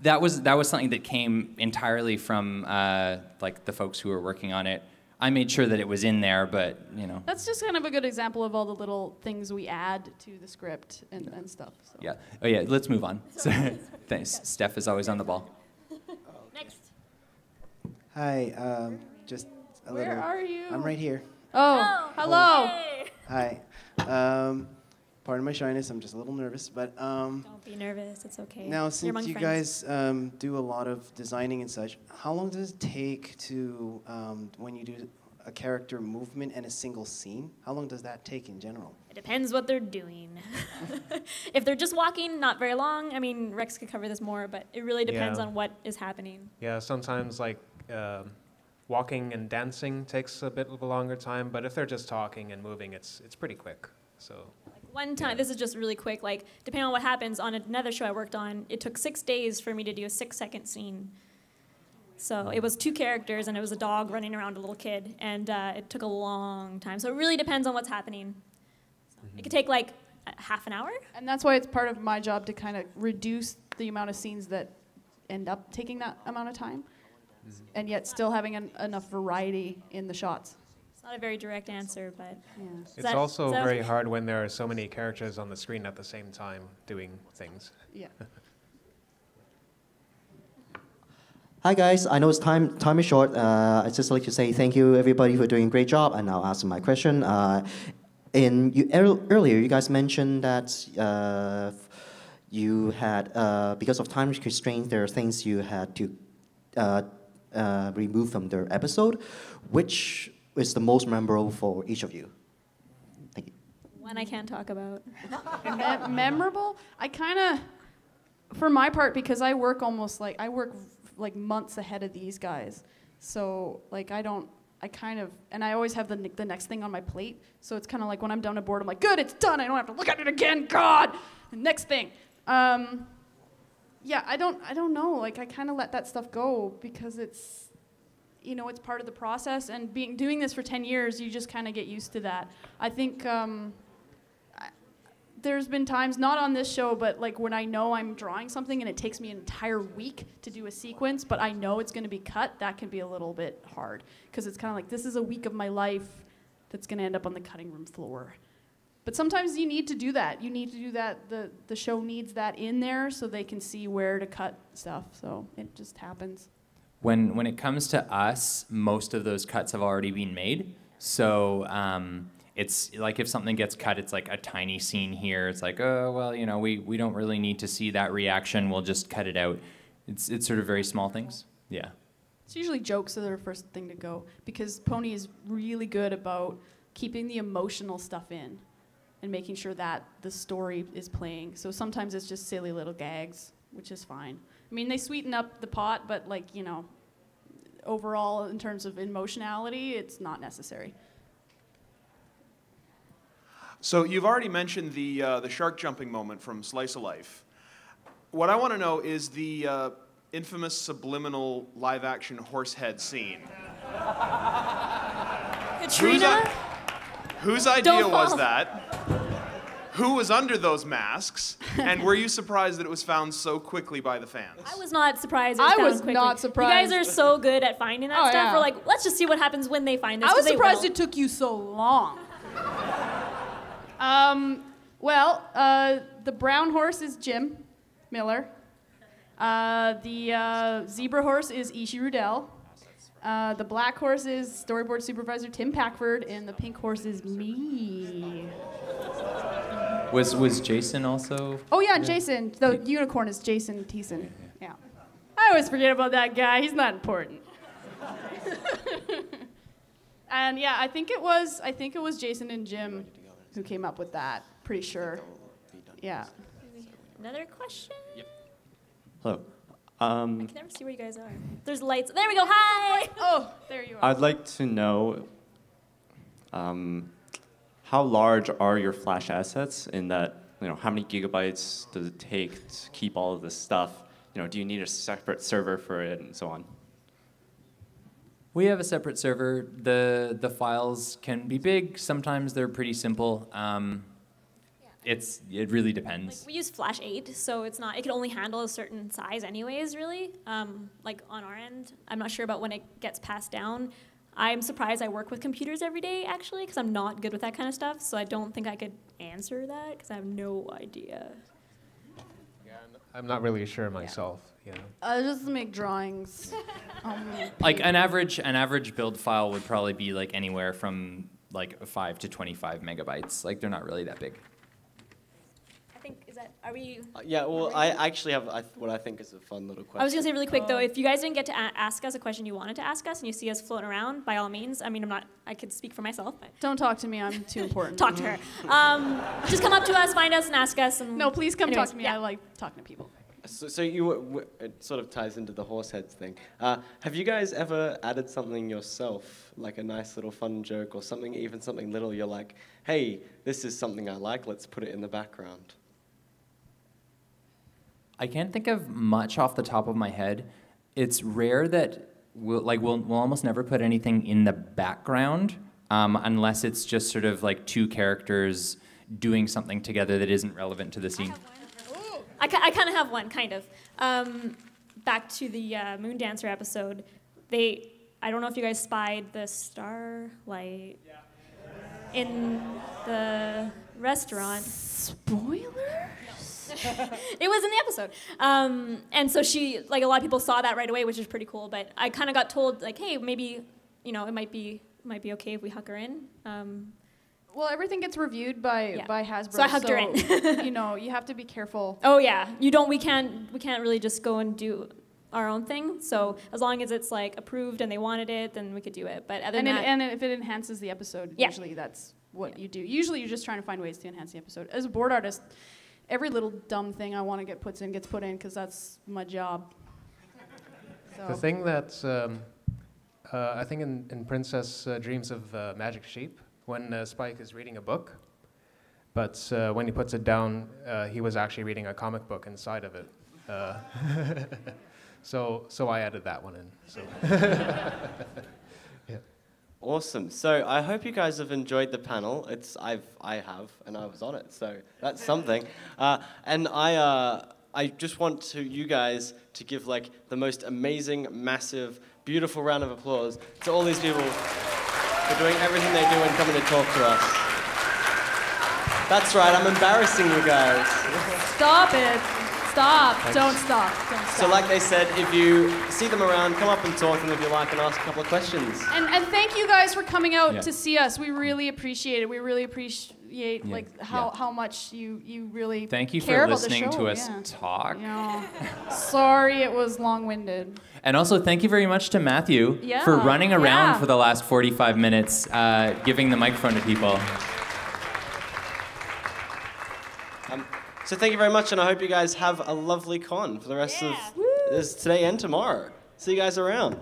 That was something that came entirely from like the folks who were working on it. I made sure that it was in there, but you know. That's just kind of a good example of all the little things we add to the script and stuff. So. Yeah. Oh yeah. Let's move on. Thanks. Steph is always on the ball. Next. Hi. Just a little. Where are you? I'm right here. Oh, hello. Hi. Pardon my shyness. I'm just a little nervous, but. Don't be nervous. It's okay. Now, You're since among you friends. guys do a lot of designing and such, how long does it take to when you do a character movement in a single scene? How long does that take in general? It depends what they're doing. If they're just walking, not very long. I mean, Rex could cover this more, but it really depends on what is happening. Yeah, sometimes like walking and dancing takes a bit of a longer time, but if they're just talking and moving, it's pretty quick. So. One time, this is just really quick, like, depending on what happens, on another show I worked on, it took 6 days for me to do a 6-second scene. So it was 2 characters, and it was a dog running around a little kid, and it took a long time. So it really depends on what's happening. So it could take, like, half an hour. And that's why it's part of my job to kind of reduce the amount of scenes that end up taking that amount of time, and yet still having enough variety in the shots. It's not a very direct answer, but yeah. It's also very hard when there are so many characters on the screen at the same time doing things. Yeah. Hi guys, I know it's time is short. I'd just like to say thank you everybody for doing a great job, and I'll ask my question. Earlier, you guys mentioned that you had, because of time constraints, there are things you had to remove from the episode. Which is the most memorable for each of you? Thank you. One I can't talk about. Memorable? I kind of, for my part, because I work like months ahead of these guys. So like and I always have the next thing on my plate. So it's kind of like when I'm done a board, I'm like, good, it's done. I don't have to look at it again. God, the next thing. Yeah, I don't know. Like I kind of let that stuff go because it's, you know, it's part of the process. And doing this for 10 years, you just kind of get used to that. I think there's been times, not on this show, but like when I know I'm drawing something and it takes me an entire week to do a sequence, but I know it's going to be cut, that can be a little bit hard. Because it's kind of like, this is a week of my life that's going to end up on the cutting room floor. But sometimes you need to do that. You need to do that. The show needs that in there so they can see where to cut stuff. So it just happens. When it comes to us, most of those cuts have already been made. So it's like if something gets cut, it's like a tiny scene here. It's like, oh, well, you know, we don't really need to see that reaction. We'll just cut it out. It's sort of very small things. Yeah. It's usually jokes that are the first thing to go because Pony is really good about keeping the emotional stuff in and making sure that the story is playing. So sometimes it's just silly little gags, which is fine. I mean, they sweeten up the pot, but like, you know, overall in terms of emotionality, it's not necessary. So you've already mentioned the shark jumping moment from Slice of Life. What I want to know is the infamous subliminal live-action horse head scene. Katrina? Whose idea was that? Who was under those masks? And were you surprised that it was found so quickly by the fans? I was not surprised. It I found was quickly. not surprised. You guys are so good at finding that stuff. Yeah. We're like, let's just see what happens when they find this. I was 'cause they surprised will. it took you so long. The brown horse is Jim Miller. The zebra horse is Ishi Rudell. The black horse is storyboard supervisor Tim Packford, and the pink horse is me. Was Jason also? Oh yeah, Jason. The unicorn is Jason Thiessen. Yeah. I always forget about that guy. He's not important. And yeah, I think it was Jason and Jim who came up with that. Pretty sure. Yeah. Another question? Yep. Hello. I can never see where you guys are. There's lights. There we go. Hi. Oh, there you are. I'd like to know how large are your Flash assets in that, you know, how many gigabytes does it take to keep all of this stuff? You know, do you need a separate server for it and so on? We have a separate server. The files can be big. Sometimes they're pretty simple. It really depends. Like, we use Flash 8, so it can only handle a certain size anyways, really. Like on our end, I'm not sure about when it gets passed down. I'm surprised I work with computers every day, actually, because I'm not good with that kind of stuff, so I don't think I could answer that, because I have no idea. Yeah, I'm not really sure myself, you know. I just make drawings. Like an average build file would probably be like anywhere from like 5 to 25 megabytes. Like they're not really that big. Are we? Yeah, well, I actually have what I think is a fun little question. I was going to say really quick, though, if you guys didn't get to ask us a question you wanted to ask us and you see us floating around, by all means, I mean, I could speak for myself. But Don't talk to me, I'm too important. Talk to her. Just come up to us, find us, and ask us. And No, please come talk to me. Yeah. I like talking to people. So it sort of ties into the horse heads thing. Have you guys ever added something yourself, like a nice little fun joke or something, even something little, you're like, hey, this is something I like, let's put it in the background? I can't think of much off the top of my head. It's rare that we'll almost never put anything in the background unless it's just sort of like two characters doing something together that isn't relevant to the scene. I kind of have one, kind of. Back to the Moon Dancer episode, I don't know if you guys spied the starlight in the restaurant. Spoilers? It was in the episode. And so a lot of people saw that right away, which is pretty cool. But I kind of got told, like, hey, maybe, you know, it might be okay if we huck her in. Well, everything gets reviewed by Hasbro. So I hucked her in. You know, you have to be careful. Oh yeah, we can't really just go and do our own thing. So as long as it's like approved and they wanted it, then we could do it. But other than that, and if it enhances the episode, usually that's what you do. Usually you're just trying to find ways to enhance the episode. As a board artist, every little dumb thing I want to get put in gets put in because that's my job. So. The thing that's, I think in Princess Dreams of Magic Sheep, when Spike is reading a book, but when he puts it down, he was actually reading a comic book inside of it. So I added that one in. So. Yeah. Awesome. So I hope you guys have enjoyed the panel. I have, and I was on it, so that's something. And I just want you guys to give like the most amazing, massive, beautiful round of applause to all these people for doing everything they do and coming to talk to us. That's right, I'm embarrassing you guys. Stop it. Stop. Don't stop. Don't stop. So like they said, if you see them around, come up and talk to them if you like and ask a couple of questions. And thank you guys for coming out Yeah. to see us. We really appreciate it. We really appreciate appreciate like how much you really Thank you care for about the listening show. to us Yeah. talk. Yeah. Sorry, it was long-winded. And also, thank you very much to Mathew Yeah, for running around yeah. for the last 45 minutes, giving the microphone to people. So thank you very much, and I hope you guys have a lovely con for the rest of this today and tomorrow. See you guys around.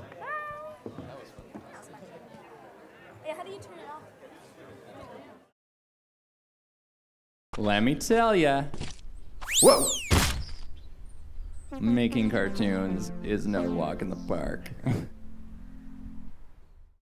How do you turn it off? Let me tell ya. Whoa! Making cartoons is no walk in the park.